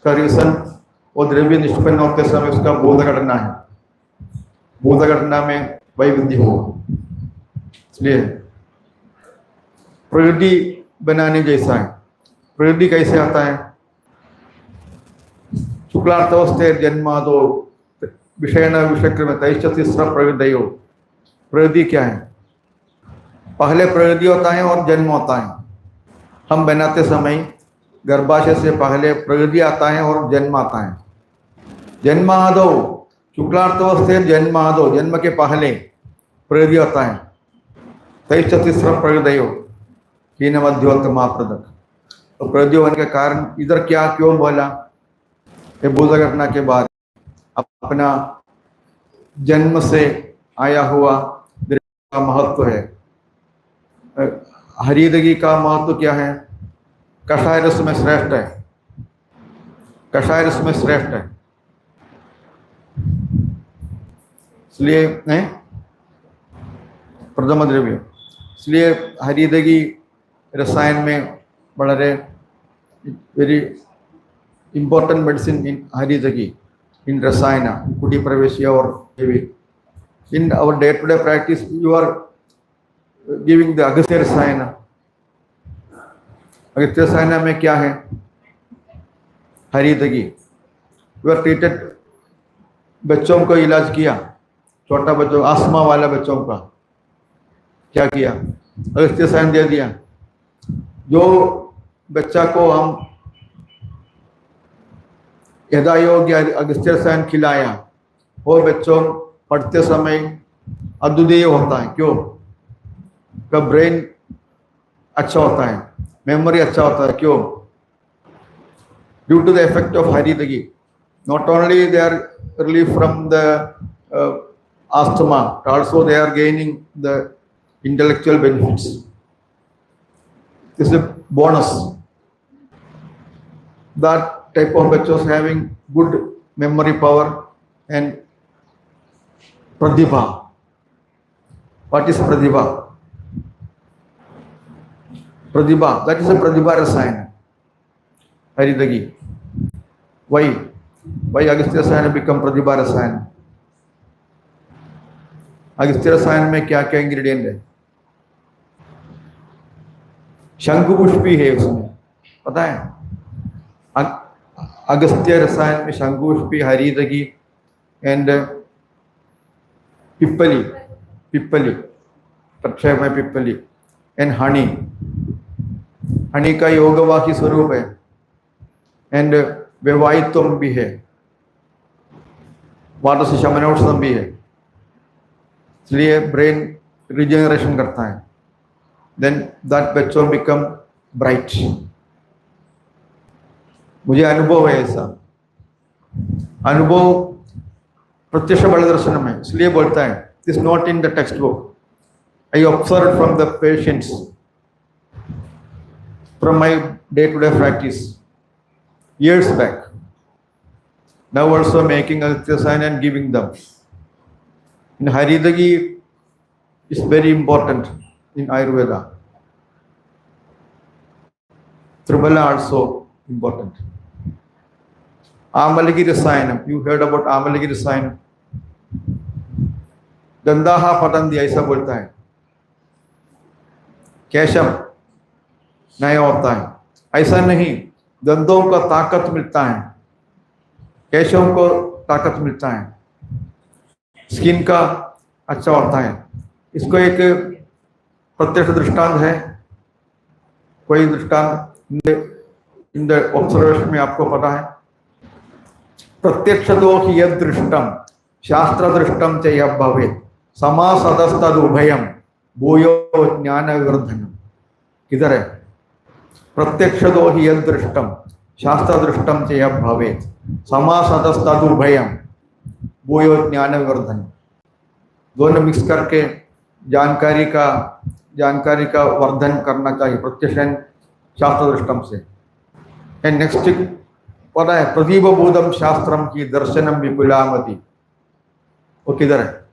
का रीजन वो द्रव्य निष्पन्न होते समय उसका बोध घटना है, बोध घटना में वैविध्य होगा। इसलिए प्रकृति बनाने जैसा है। प्रकृति कैसे आता है? शुक्लार्थवस्थे जन्मादो विषयण विषक्रम तैश्च तीसरा प्रकृतियो। प्रकृति क्या है? पहले प्रकृति होता है और जन्म होता है। हम बनाते समय गर्भाशय से पहले प्रकृति आता है और जन्म आता है। जन्मादो शुक्लार्थवस्थे जन्मादो, जन्म के पहले प्रकृति होता है। तैश्च तीसरा प्रकृतियो हीन मध्योत्तमा प्रदक। तो प्रकृति होने के कारण इधर क्या क्यों बोला? ये बोध घटना के बाद अपना जन्म से आया हुआ का महत्व है। हरिदगी का महत्व क्या है? कषाय रस में श्रेष्ठ है, कषाय रस में श्रेष्ठ है। इसलिए प्रथम द्रव्य, इसलिए हरिदगी रसायन में बड़ा वेरी इंपॉर्टेंट मेडिसिन इन हरिदगी, इन रसायन कुटी प्रवेशिया और in our day to day practice you are giving the Agastya Rasayana. Agastya रसायन में क्या है? हरिदगी। यू आर ट्रीटेड, बच्चों को इलाज किया, छोटा बच्चों आस्थमा वाला बच्चों का क्या किया? अगस्त्य रसायन दे दिया। जो बच्चा को हम यदा योग्य अगस्त्य रसायन खिलाया, वो बच्चों पढ़ते समय अद्वितीय होता है। क्यों? का ब्रेन अच्छा होता है, मेमोरी अच्छा होता है। क्यों? Due to the effect of हरिदगी। Not only they are relief from the asthma, also they are gaining the intellectual benefits. This is a bonus. That type of bachos having good memory power and pratibha. What is pratibha? Pratibha, that is a pratibha rasayana. Haridagi. Why Agastya rasayana become pratibha rasayana? Agastya रसायन में क्या क्या ingredient है? शंख पुष्पी है उसमें, पता है? अगस्त्य रसायन में शंकुष्पी, हरिदगी एंड पिप्पली, पिप्पली प्रक्षेप में पिप्पली एंड हनी, हनी का योगवाही स्वरूप है एंड वैवाहित्वम भी है, वाटर से शमनौषधम भी है, इसलिए ब्रेन रिजेनरेशन करता है। देन दैट बच्चों बिकम ब्राइट। मुझे अनुभव है ऐसा, अनुभव प्रत्यक्ष बल दर्शन में, इसलिए बोलता है this not in the text book, I observe from the patients, from my day to day practice years back. Now also making a sign and giving them. In Haridagi is very important in Ayurveda. Tribala also important. Amalagi Rasayanam. You heard about Amalagi Rasayanam. Gandaha Patandi ऐसा बोलता है, केशव नया होता है, ऐसा नहीं, दंतों का ताकत मिलता है, केशों को ताकत मिलता है, स्किन का अच्छा होता है। इसको एक प्रत्यक्ष दृष्टांत है, कोई दृष्टांत इन द ऑब्जर्वेशन में आपको पता है? प्रत्यक्ष दो ही यद दृष्टम शास्त्र दृष्टम च यह भवेत् समासदस्तद उभयम भूयो ज्ञान विवर्धनम। किधर है? प्रत्यक्ष दो ही यद दृष्टम शास्त्र दृष्टम च यह भवेत् समासदस्तद उभयम भूयो ज्ञान विवर्धन। दोनों मिक्स करके जानकारी का वर्धन करना चाहिए, प्रत्यक्ष शास्त्र दृष्टम से। एंड नेक्स्ट पता है, प्रतिबोधम शास्त्रम की दर्शनम विपुलामति। वो किधर है?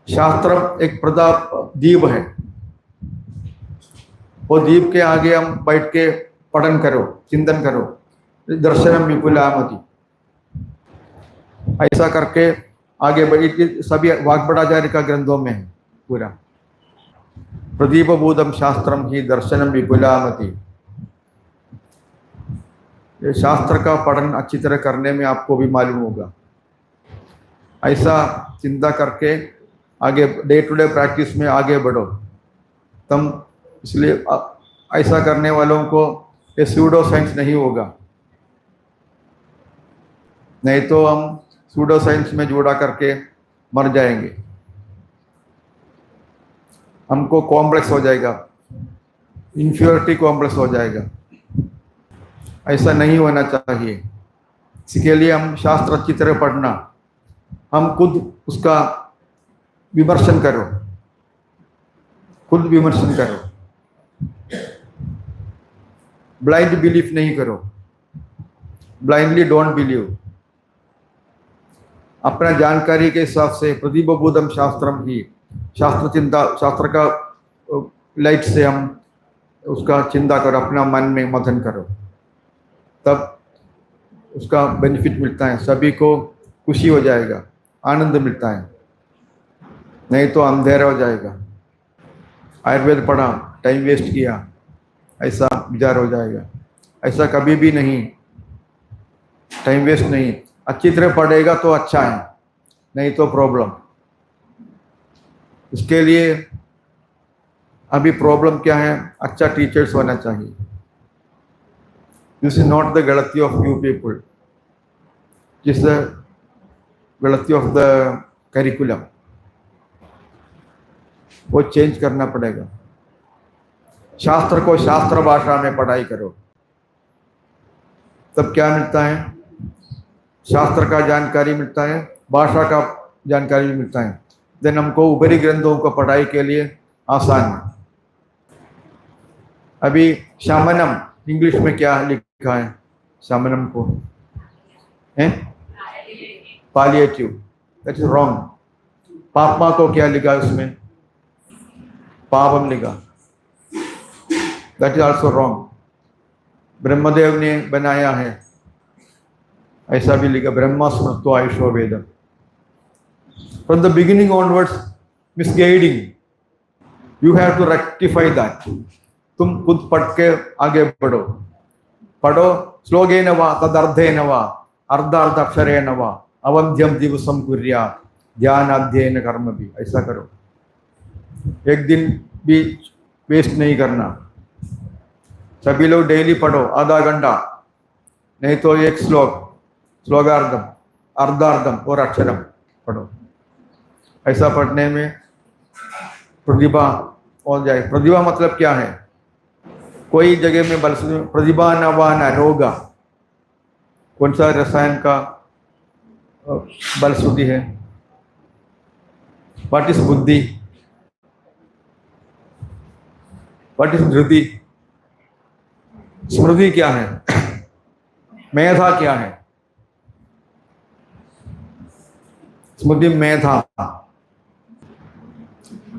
शास्त्र एक प्रताप दीप है, वो दीप के आगे हम बैठ के पठन करो, चिंतन करो, दर्शनम विपुलामति। ऐसा करके आगे बढ़ी, सभी वाग्भटाचार्य का ग्रंथों में है पूरा। प्रदीप बोधम शास्त्रम ही दर्शनम विपुलामति। ये शास्त्र का पठन अच्छी तरह करने में आपको भी मालूम होगा। ऐसा चिंता करके आगे डे टू डे प्रैक्टिस में आगे बढ़ो तम। इसलिए ऐसा करने वालों को ये सूडो साइंस नहीं होगा, नहीं तो हम सूडो साइंस में जोड़ा करके मर जाएंगे, हमको कॉम्प्लेक्स हो जाएगा, इन्फ्योरिटी कॉम्प्लेक्स हो जाएगा। ऐसा नहीं होना चाहिए। इसके लिए हम शास्त्र अच्छी तरह पढ़ना, हम खुद उसका विमर्शन करो, खुद विमर्शन करो, ब्लाइंड बिलीफ नहीं करो, ब्लाइंडली डोंट बिलीव। अपना जानकारी के हिसाब से प्रतिबोधम शास्त्रम ही, शास्त्र चिंता, शास्त्र का लाइट से हम उसका चिंता करो, अपना मन में मथन करो, तब उसका बेनिफिट मिलता है, सभी को खुशी हो जाएगा, आनंद मिलता है। नहीं तो अंधेरा हो जाएगा, आयुर्वेद पढ़ा टाइम वेस्ट किया, ऐसा विचार हो जाएगा। ऐसा कभी भी नहीं, टाइम वेस्ट नहीं। अच्छी तरह पढ़ेगा तो अच्छा है, नहीं तो प्रॉब्लम। इसके लिए अभी प्रॉब्लम क्या है? अच्छा टीचर्स होना चाहिए। दिस इज नॉट द गलती of you people, this the गलती ऑफ द करिकुलम। वो चेंज करना पड़ेगा। शास्त्र को शास्त्र भाषा में पढ़ाई करो, तब क्या मिलता है? शास्त्र का जानकारी मिलता है, भाषा का जानकारी भी मिलता है। देन हमको ऊपरी ग्रंथों को पढ़ाई के लिए आसान है। अभी शामनम इंग्लिश में क्या लिखा है? शामनम को है पालिएटिव, दैट इज रॉन्ग। पापमा को क्या लिखा है उसमें? पापम लिखा, that is also wrong. Brahmadev ने बनाया है, ऐसा भी लिखा, ब्रह्मा स्मृतो आयुषो वेदम। From the beginning onwards misguiding, you have to rectify that. तुम खुद पढ़ के आगे बढ़ो। पढ़ो श्लोकेन वा तदर्थेन वा अर्धार्थाक्षरेण वा अवध्यम दिवसम कुर्यात् ध्यान अध्ययन कर्म भी। ऐसा करो, एक दिन भी वेस्ट नहीं करना। सभी लोग डेली पढ़ो आधा घंटा, नहीं तो एक श्लोकार्धम अर्धार्धम और अक्षरम पढ़ो। ऐसा पढ़ने में प्रतिभा हो जाए। प्रतिभा मतलब क्या है? कोई जगह में बल प्रतिभा नवान रोगा, कौन सा रसायन का बल श्रुति है? व्हाट इज बुद्धि? व्हाट इज धृति? स्मृति क्या है? मेधा क्या है? स्मृति मेधा,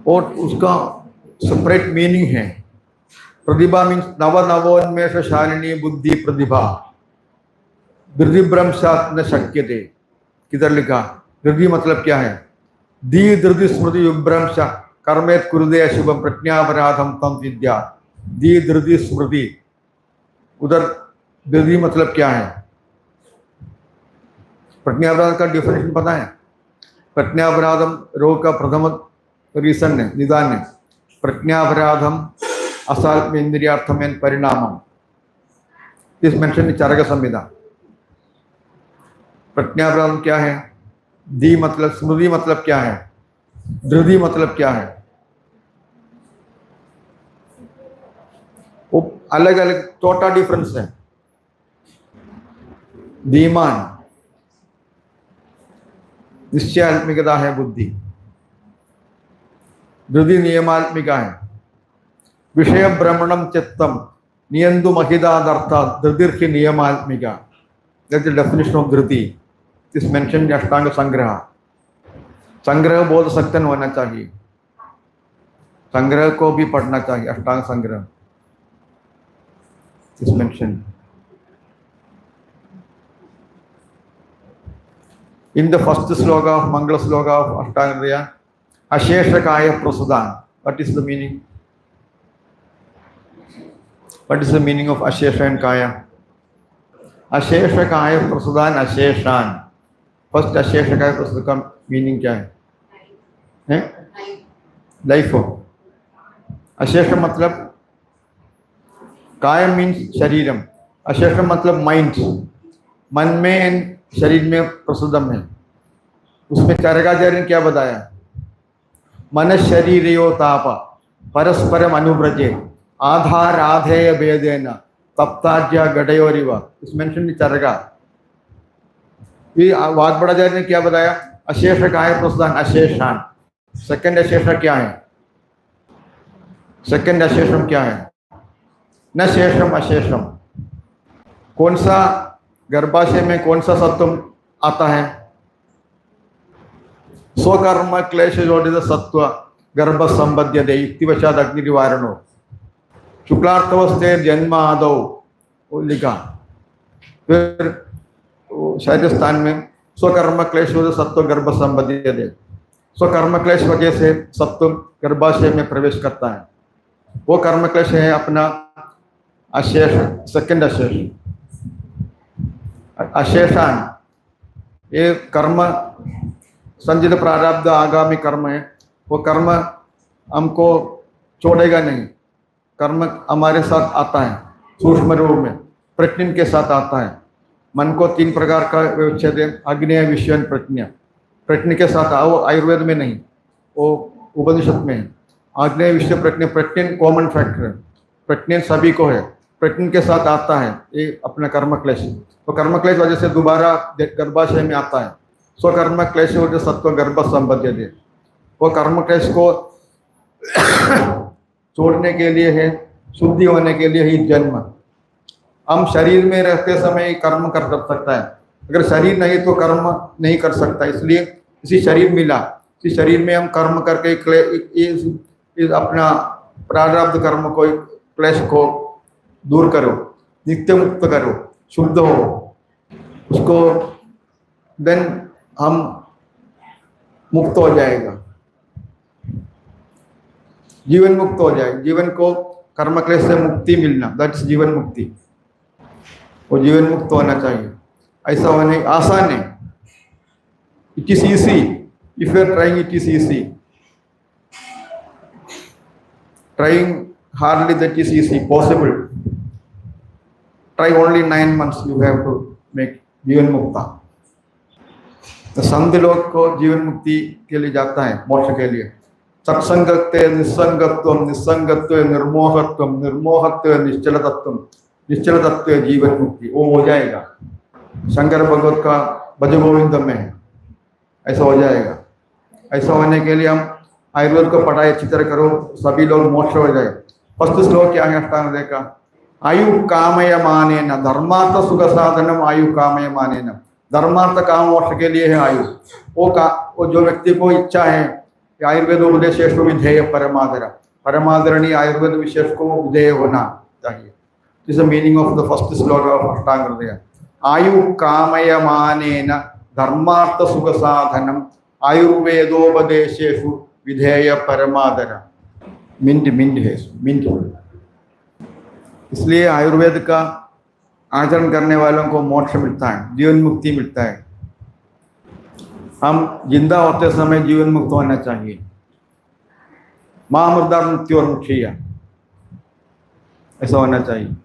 और उसका सेपरेट मीनिंग है। प्रतिभा मीन्स नवोन्मेष शालिनी बुद्धि प्रतिभा। धृति भ्रंशात् न शक्यते, किधर लिखा? धृति मतलब क्या है? धी धृति स्मृति विभ्रंश कर्मेत कुरुदे शुभम प्रज्ञापराधम तम विद्या। धी धृति स्मृति, उधर धृति मतलब क्या है? प्रज्ञापराध का डिफिनेशन पता है? प्रज्ञापराधम रोग का प्रथम रीजन है, निदान है। प्रज्ञापराधम असात्म इंद्रियार्थम एंड परिणामम, दिस मेंशन इन चरक संहिता। प्रज्ञापराधम क्या है? धी मतलब स्मृति मतलब क्या है? धृति मतलब क्या है? वो अलग अलग छोटा डिफरेंस है। धीमान निश्चयात्मिकता है बुद्धि, धृति नियमात्मिका है। विषय भ्रमणम चित्तम नियंतु महिदादर्था धृतिर्हि नियमात्मिका। दैट्स द डेफिनेशन ऑफ धृति, इस मेंशन इन अष्टांग संग्रह। संग्रह बहुत सख्तन होना चाहिए, संग्रह को भी पढ़ना चाहिए, अष्टांग संग्रह इस mention. In the first sloka of Mangala sloka of Ashtanga, Ashesha Kaya Prasudan. What is the meaning? What is the meaning of Ashesha and Kaya? Ashesha Kaya Prasudan Asheshan. First Ashesha Kaya Prasudan का meaning क्या है? Life हो। अशेष मतलब कायम means शरीरम, अशेष मतलब माइंड, मन में एंड शरीर में प्रसुदम है। उसमें चरकाचार्य ने क्या बताया? मन शरीरयो ताप परस्परम अनुव्रजे आधार आधेय भेदेन तप्ताज्या गडयोरिव। इस मेंशन चरका। ये वाग्भटाचार्य ने क्या बताया? अशेष काय प्रसुदान अशेषान। सेकंड अशेष क्या है? सेकंड अशेषम क्या है? न शेषम अशेषम। कौन सा गर्भाशय में कौन सा सत्व आता है? स्वकर्म क्लेश जोड़ित सत्व गर्भ संबद्ध युक्तिवशात अग्नि निवारणो शुक्लार्थवस्थे जन्म आदौ लिखा। फिर शरीर स्थान में स्वकर्म क्लेश सत्व गर्भ संबद्ध। स्वकर्म क्लेश वजह से सत्व गर्भाशय में प्रवेश करता है। वो कर्म क्लेश है अपना अशेष, सेकंड अशेष। अशेषान ये कर्म संचित प्रारब्ध आगामी कर्म है। वो कर्म हमको छोड़ेगा नहीं। कर्म हमारे साथ आता है सूक्ष्म रूप में, प्रज्ञा के साथ आता है। मन को तीन प्रकार का व्यवच्छेद है, अग्नेय विषय प्रज्ञा। प्रज्ञा के साथ वो आयुर्वेद में नहीं, वो उपनिषद में है। अग्नेय विषय प्रज्ञा, प्रज्ञा कॉमन फैक्टर है, प्रज्ञा सभी को है, प्रज्ञा के साथ आता है ये अपना कर्म क्लेश। तो कर्म क्लेश वजह से दोबारा गर्भाशय में आता है। स्वकर्म क्लेश वजह सत्व गर्भ संबद्ध है। वो कर्म क्लेश को छोड़ने के लिए है, शुद्धि होने के लिए ही जन्म। हम शरीर में रहते समय कर्म कर सकता है, अगर शरीर नहीं तो कर्म नहीं कर सकता। इसलिए इसी शरीर मिला, इसी शरीर में हम कर्म करके अपना प्रारब्ध कर्म को, क्लेश को दूर करो, नित्य मुक्त करो, शुद्ध हो उसको, देन हम मुक्त हो जाएगा, जीवन मुक्त हो जाएगा। जीवन को कर्म क्लेश से मुक्ति मिलना, दैट इज जीवन मुक्ति। वो जीवन मुक्त होना चाहिए। ऐसा होने आसान है, it is easy, if you are trying it is easy, trying hardly that is easy possible. Try only 9 months you have to make जीवन मुक्ता। तो संत लोग को जीवन मुक्ति के लिए जाता है, मोक्ष के लिए। सत्संगत्व निस्संगत्व, निस्संगत्व निर्मोहत्व, निर्मोहत्व निश्चल तत्व, निश्चल तत्व जीवन मुक्ति, वो हो जाएगा। शंकर भगवत का भज गोविंदम में है, ऐसा हो जाएगा। ऐसा होने के लिए हम आयुर्वेद को पढ़ाई अच्छी तरह करो, सभी लोग मोक्ष हो जाए। फर्स्ट श्लोक क्या है अष्टांग का? आयु कामयमानेन, धर्मार्थ सुख साधनम आयु कामयमानेन। धर्मार्थ काम मोक्ष के लिए है आयु। वो जो व्यक्ति को इच्छा है आयुर्वेद उपदेश विधेय परमादर, परमादरणीय आयुर्वेद विशेष को विधेय होना चाहिए। This is the meaning of the first श्लोक ऑफ अष्टांग हृदय। आयु कामयमानेन धर्मार्थ सुख साधनम आयुर्वेदोपदेशेषु विधेय परमादर। मिंट है, मिंट। इसलिए आयुर्वेद का आचरण करने वालों को मोक्ष मिलता है, जीवन मुक्ति मिलता है। हम जिंदा होते समय जीवन मुक्त होना चाहिए। मां मृदा मृत्यु और मुक्षिया, ऐसा होना चाहिए।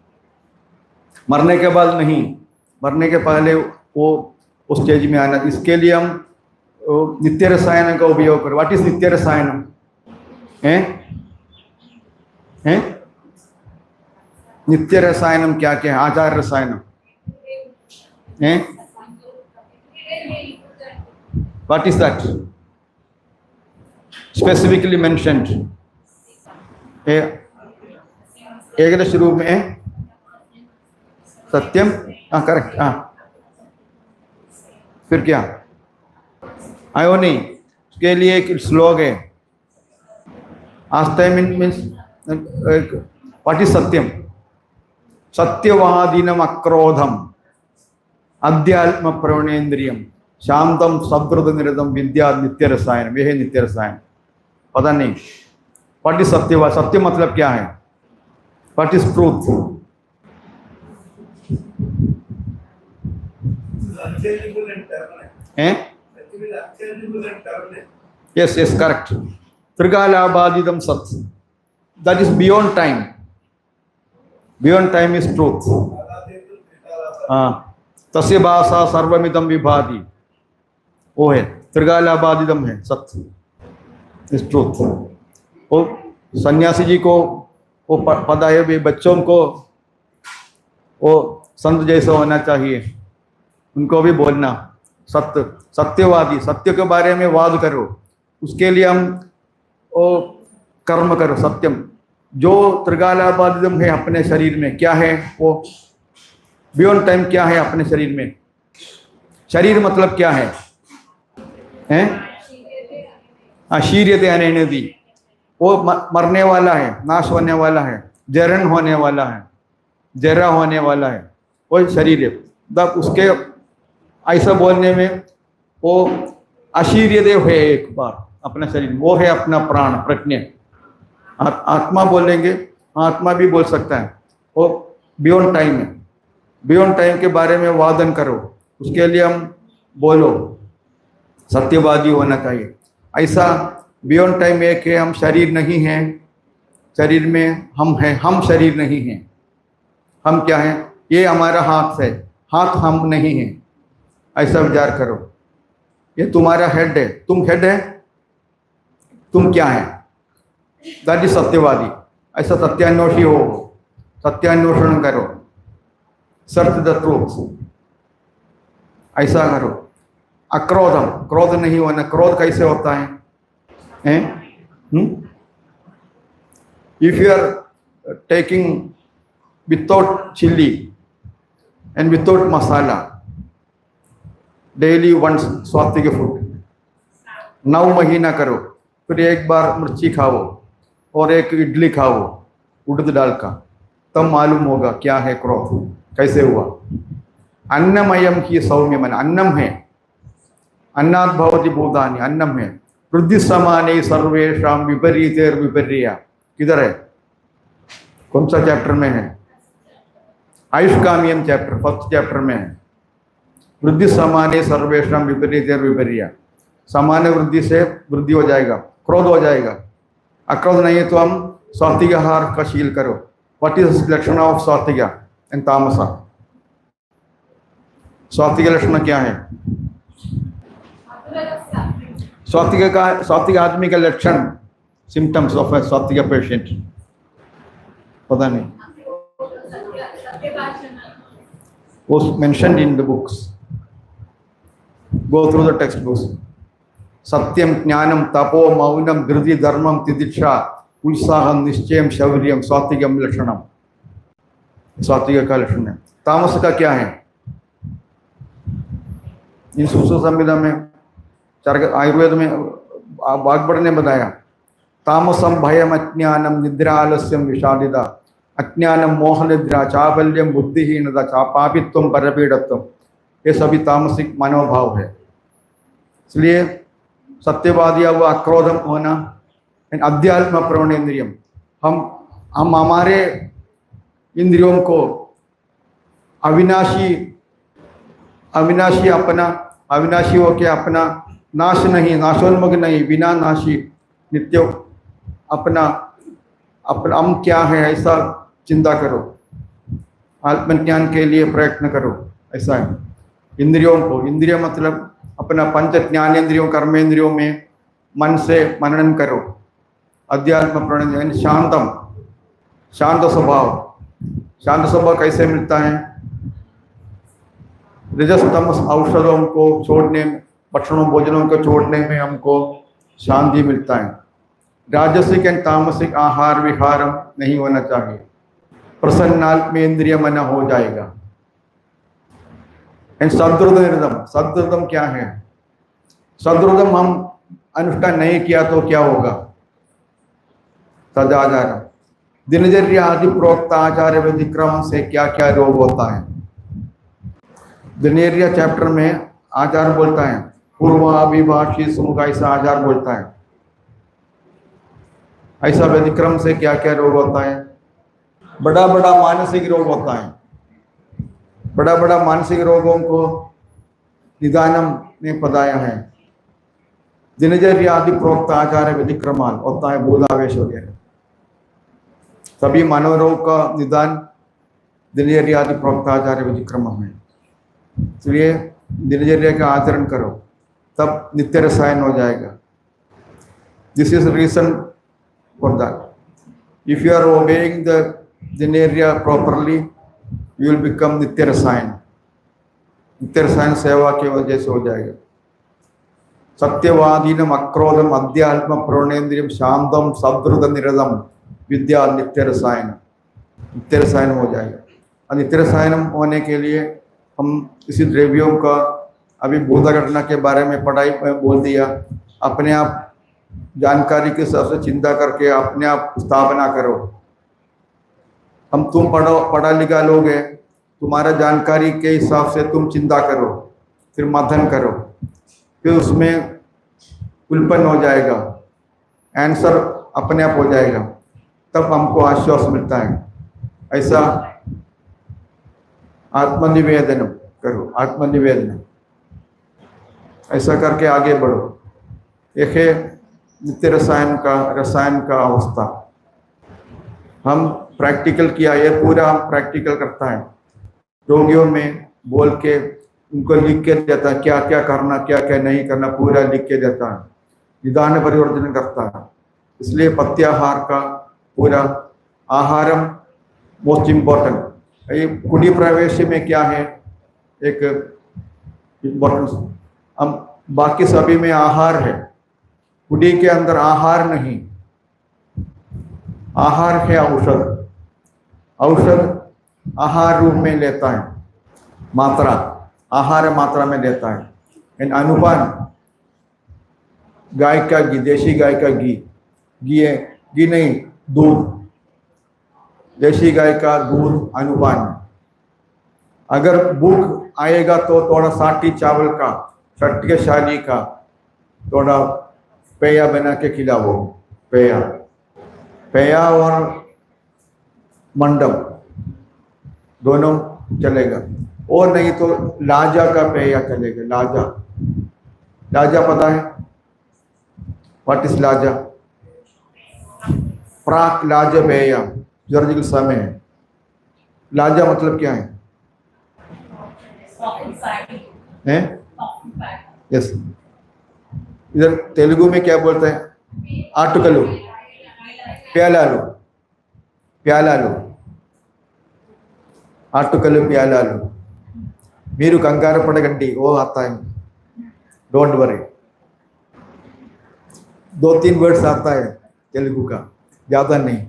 मरने के बाद नहीं, मरने के पहले वो उस स्टेज में आना। इसके लिए हम नित्य रसायन का उपयोग करें। व्हाट इज नित्य रसायन? हैं? नित्य रसायनम क्या क्या है? आचार रसायनम हैं? What is that specifically mentioned? एकदश रूप में सत्यम, हाँ करेक्ट, हाँ। फिर क्या? आयोनी, उसके लिए एक श्लोक है। आस्ते मीन्स व्हाट इज सत्यम? सत्यवादीनम अक्रोधम अध्यात्म प्रवणेन्द्रियम शांतम सद्रुद निरतम विद्या नित्य रसायन। यह है नित्य रसायन। पता नहीं व्हाट इज सत्यवाद? सत्य मतलब क्या है? What is truth? Yes yes correct. त्रिकालाबादितम सत्य, that is beyond time. Beyond time is truth. हाँ, तस्य भाषा सर्वमिदम विभाति, वो है त्रिकालाबादितम है सत्य, इज ट्रूथ। वो सन्यासी जी को वो पता है भी, बच्चों को वो संत जैसा होना चाहिए, उनको भी बोलना सत्य, सत्यवादी, सत्य के बारे में वाद करो, उसके लिए हम वो कर्म करो। सत्यम जो त्रिकालाबादितम है अपने शरीर में क्या है? वो बियॉन्ड टाइम क्या है अपने शरीर में? शरीर मतलब क्या है? अशीर्यते अनेनदी, वो मरने वाला है, नाश होने वाला है, जरण होने वाला है, जरा होने वाला है, वो शरीर है। तब उसके ऐसा बोलने में वो अशीर्यदेव है एक बार अपना शरीर, वो है अपना प्राण प्रज्ञा। आत्मा बोलेंगे, आत्मा भी बोल सकता है, वो बियॉन्ड टाइम है। बियॉन्ड टाइम के बारे में वादन करो, उसके लिए हम बोलो, सत्यवादी होना चाहिए। ऐसा बियॉन्ड टाइम एक है, हम शरीर नहीं हैं, शरीर में हम हैं, हम शरीर नहीं हैं। हम क्या हैं? ये हमारा हाथ है, हाथ हम नहीं हैं, ऐसा विचार करो। ये तुम्हारा हेड है, तुम हेड है, तुम क्या है? दैट इज सत्यवादी। ऐसा सत्यान्वेषी हो, सत्यान्वेषण करो, सर्च द ट्रूथ, ऐसा करो। अक्रोधम, क्रोध नहीं होना। क्रोध कैसे होता है? If you are taking without chilli and without masala daily once स्वात्विक फूड, 9 महीना करो, फिर एक बार मिर्ची खाओ और एक इडली खाओ उड़द दाल का, तब मालूम होगा क्या है क्रोध, कैसे हुआ। अन्नमयम की सौम्य मन, अन्नम है, अन्नात् भवति भूतानि, अन्नम है। वृद्धि समाने सर्वेषां विपरीतेर विपर्या, किधर है? कौन सा चैप्टर में है? आयुष्कामीयम चैप्टर फर्स्ट चैप्टर में है। वृद्धि सामान्य सर्वेशम विपरीत विपर्य, सामान्य वृद्धि से वृद्धि हो जाएगा, क्रोध हो जाएगा। अक्रोध नहीं है तो हम सात्विक आहार का शील करो। व्हाट इज लक्षण ऑफ सात्विक एंड तामस? सात्विक लक्षण क्या है? सात्विक आदमी का लक्षण, सिम्टम्स ऑफ ए सात्विक पेशेंट पता नहीं, वो mentioned in the books, go through the text books. सत्यम ज्ञानम तपो मौनम धृति धर्मम तितिक्षा उत्साहम निश्चयम शौर्यम सात्विकम लक्षणम, सात्विक का लक्षण है। तामस का क्या है? इन सुश्रुत संविधा में आयुर्वेद में वाग्भट ने बताया, तामसम भयम अज्ञानम निद्रा आलस्यम विषादिता, अज्ञानम मोह निद्रा चाबल्यम बुद्धिहीनता चापापित्वम परपीड़त्वम, ये सभी तामसिक मनोभाव है। इसलिए सत्यवादी व अक्रोधम होना, अध्यात्म प्रवणेन्द्रियम, हम हमारे इंद्रियों को अविनाशी हो के अपना नाश नहीं, नाशोन्मुख नहीं, बिना नाशी नित्य अपना हम क्या है ऐसा चिंता करो, आत्मज्ञान के लिए प्रयत्न करो, ऐसा है। इंद्रियों को, इंद्रिय मतलब अपना पंच ज्ञानेन्द्रियों कर्मेंद्रियों में मन से मनन करो। अध्यात्म प्रणय शांतम, शांत स्वभाव। शांत स्वभाव कैसे मिलता है? रजस तमस औषधों को छोड़ने में, भक्षणों भोजनों को छोड़ने में हमको शांति मिलता है। राजसिक एंड तामसिक आहार विहार नहीं होना चाहिए, प्रसन्नात्मेंद्रिय मन हो जाएगा। एंड सद्रुदम, सद्रुदम क्या है? सद्रुदम हम अनुष्ठान नहीं किया तो क्या होगा? सदाचार, दिनचर्या आदि प्रोक्त आचार्य व्यतिक्रम से क्या क्या रोग होता है? दिनचर्या चैप्टर में आचार बोलता है, पूर्वाभिभाषी सुमुख, ऐसा आचार बोलता है। ऐसा व्यतिक्रम से क्या क्या रोग होता है? बड़ा बड़ा मानसिक रोग होता है। बड़ा बड़ा मानसिक रोगों को निदानम ने बताया है। दिनचर्या आदि प्रोक्त आचार्य व्यतिक्रमान होता है, बोधावेश वगैरह, सभी मनोरोग का निदान दिनचर्या आदि प्रोक्त आचार्य व्यतिक्रम है। इसलिए दिनचर्या का आचरण करो, तब नित्य रसायन हो जाएगा। This is reason for that. If you are obeying the dinacharya properly, you will become nitya rasayana. नित्य रसायन सेवा की वजह से हो जाएगा। सत्यवादीनम अक्रोधम अध्यात्म प्रणेन्द्रियम शांतम सद्रुद निरदम विद्या नित्य रसायन, नित्य रसायन हो जाएगा। और नित्य रसायन होने के लिए हम इसी द्रव्यों का, अभी बोधा घटना के बारे में पढ़ाई में बोल दिया, अपने आप जानकारी के हिसाब से चिंता करके अपने आप स्थापना करो। तुम पढ़ा लिखा लोग है, तुम्हारा जानकारी के हिसाब से तुम चिंता करो, फिर मंथन करो, फिर उसमें उल्पन्न हो जाएगा, आंसर अपने आप हो जाएगा, तब हमको आश्वास मिलता है। ऐसा आत्मनिवेदन करो, आत्मनिवेदन ऐसा करके आगे बढ़ो। एक है नित्य रसायन का अवस्था। हम प्रैक्टिकल किया, ये पूरा हम प्रैक्टिकल करता है, रोगियों में बोल के उनको लिख के देता है, क्या क्या करना क्या क्या नहीं करना पूरा लिख के देता है, निदान परिवर्तन करता है। इसलिए पथ्याहार का पूरा आहारम मोस्ट इम्पोर्टेंट। ये कुड़ी प्रवेश में क्या है एक इम्पोर्टेंस, हम बाकी सभी में आहार है, कुड़ी के अंदर आहार नहीं, आहार है औषध। औषध आहार रूप में लेता है, मात्रा आहार मात्रा में लेता है। इन अनुपान गाय का घी, देशी गाय का घी, घी है, घी नहीं दूध, देशी गाय का दूध अनुपान। अगर भूख आएगा तो थोड़ा साठी चावल का, शक्तिशाली का थोड़ा पेया बना के खिलाओ। पेया और मंडप दोनों चलेगा। और नहीं तो लाजा का पेय चलेगा। लाजा, लाजा पता है? व्हाट इज लाजा? प्राक लाज पेय जर्जिल समय है। लाजा मतलब क्या है? हैं? यस। इधर तेलुगु में क्या बोलते हैं? आटुकलु, प्यालालू, प्यालालू, आटुकलु प्यालालू। మీరు कंगार पड़गंडी, वो आता है, डोंट वरी। 2-3 वर्ड्स आता है तेलुगु का, ज़्यादा नहीं।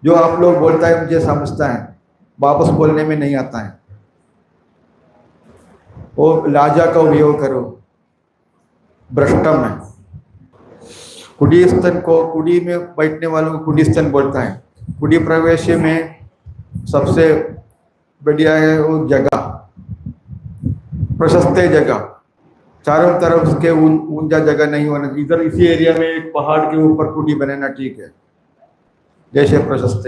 जो आप लोग बोलता है मुझे समझता है, वापस बोलने में नहीं आता है। वो लाजा का उपयोग करो, भ्रष्टम है। कुड़ीस्थन को, कुड़ी में बैठने वालों को कुड़ीस्थन बोलता है। कुड़ी प्रवेश में सबसे बढ़िया है वो जगह, प्रशस्त जगह, चारों तरफ उसके ऊंचा जगह नहीं होना। इधर इसी एरिया में एक पहाड़ के ऊपर कुड़ी बनाना ठीक है, जैसे प्रशस्त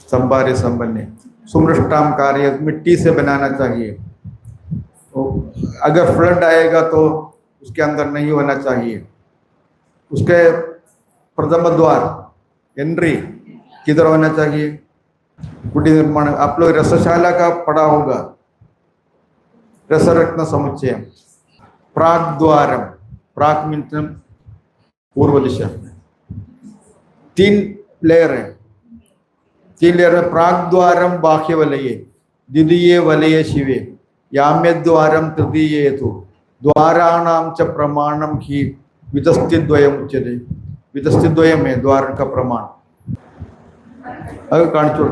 संभारे संबंधी सुमृष्टाम कार्य, मिट्टी से बनाना चाहिए। अगर फ्लड आएगा तो उसके अंदर नहीं होना चाहिए। उसके प्रथम द्वार एंट्री किधर होना चाहिए? कुटी निर्माण। आप लोग रसशाला का पढ़ा होगा, रसरत्न समुच्चय। प्राक द्वारम, प्राक मीन्स पूर्व दिशा। 3 लेयर है, 3 लेयर में प्राक द्वारम बाह्य वलये, द्वितीय वलये शिवे, याम्य द्वारम तृतीये तु द्वाराणाम च प्रमाणम ही वितस्तिद्वयम उच्यते। वितस्तिद्वयम है द्वार का प्रमाण। अगर कांचो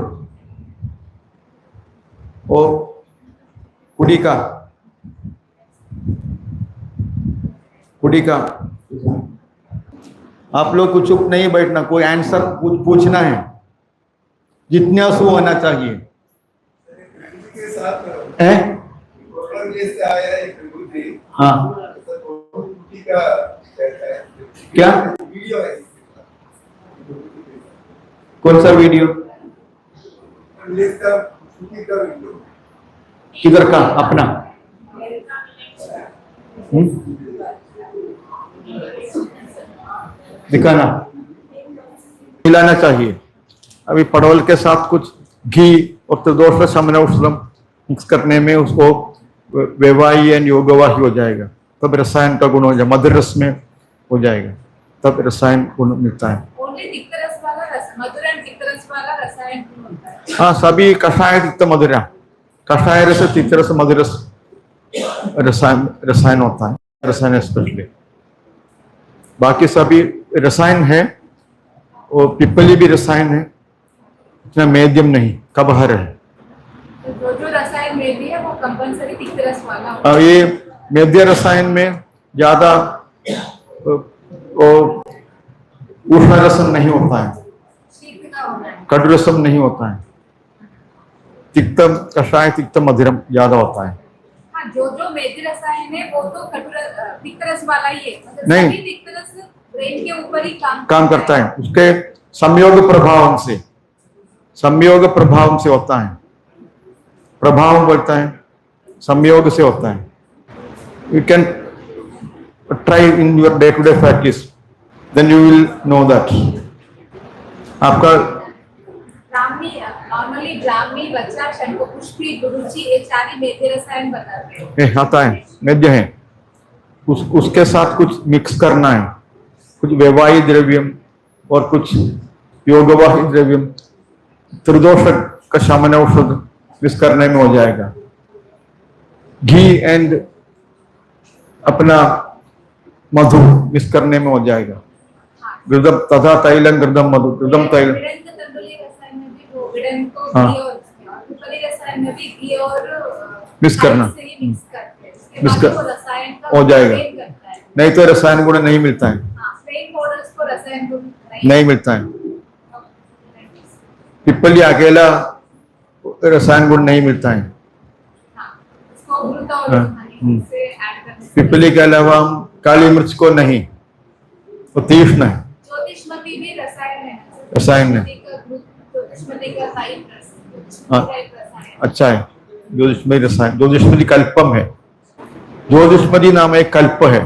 ओ कुड़ी का, कुड़ी का आप लोग को चुप नहीं बैठना, कोई आंसर पूछना है, जितना सु होना चाहिए। हाँ क्या? कौन सा वीडियो? किधर का? अपना दिखाना, मिलाना चाहिए। अभी पड़ोल के साथ कुछ घी और त्रिदोष शमन औषधम मिक्स करने में उसको वैवाही एंड योगवाही हो जाएगा, तब रसायन का गुण हो जाएगा। मधुर रस में हो जाएगा, तब रसायन गुण मिलता है। हाँ, सभी कषाय तिक्त मधुरा, कषाय रस तिक्त रस मधुर रस रसायन होता है, रसायन स्पेशली। बाकी सभी रसायन है, और पिपली भी रसायन है, इतना मेडियम नहीं, कबहर है। जो रसायन मेदी है वो कंपलसरी तिक्त रस वाला। ये मेद्य रसायन में ज्यादा उष्ण रसम नहीं होता है, कटु रसम नहीं होता है, तिक्तम कषाय तिक्त मधुरम ज्यादा होता है। हाँ, जो मेदी रसायन है वो तो तिक्त रस वाला ही है, मतलब नहीं, सभी तिक्त रस ब्रेन के ऊपर ही काम करता है। उसके संयोग प्रभाव से, संयोग प्रभाव से होता है। प्रभाव बोलता है, संयोग से होता है। You can try in your day to day practice, then you will know that. आपका नॉर्मली ब्राह्मी, बच्चा, शंखपुष्पी, गुरुचि, ये सारी मेद्य रसायन बताते हैं। आता है, मेद्य है। उसके साथ कुछ मिक्स करना है, कुछ वैवाही द्रव्यम और कुछ योगवाही द्रव्यम, त्रिदोष का शमन औषध मिक्स करने में हो जाएगा। घी एंड अपना मधु मिक्स करने में हो जाएगा। घृतम तथा तैलम घृतम मधु, घृतम तैल। हाँ, मिक्स करना, मिक्स कर हो जाएगा। नहीं तो रसायन गुण नहीं मिलता है, नहीं मिलता है। पिपली अकेला रसायन गुण नहीं मिलता है। पिपली के अलावा हम काली मिर्च को नहीं, वो तीक्ष्ण है, रसायन है। अच्छा है। ज्योतिषमती रसायन, ज्योतिषमती कल्पम है। ज्योतिषमती नाम एक कल्प है,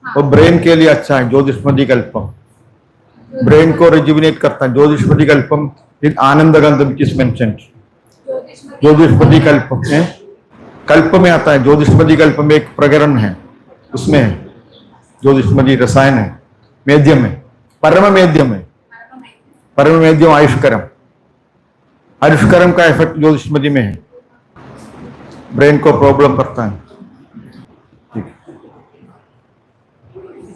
वो ब्रेन के लिए अच्छा है। ज्योतिषमती कल्पम ब्रेन को रिजुविनेट करता है। ज्योतिषमती कल्पम इन आनंद गंध विच इज मेंशन्ड। ज्योतिषमती कल्पम है, कल्प में आता है। ज्योतिषमती कल्प में एक प्रकरण है, उसमें है। ज्योतिषमती रसायन है, मेद्यम है, परम मेद्यम है। परम मेद्यम आयुष्करम, आयुष्करम का इफेक्ट ज्योतिषमती में है, ब्रेन को प्रॉब्लम करता है।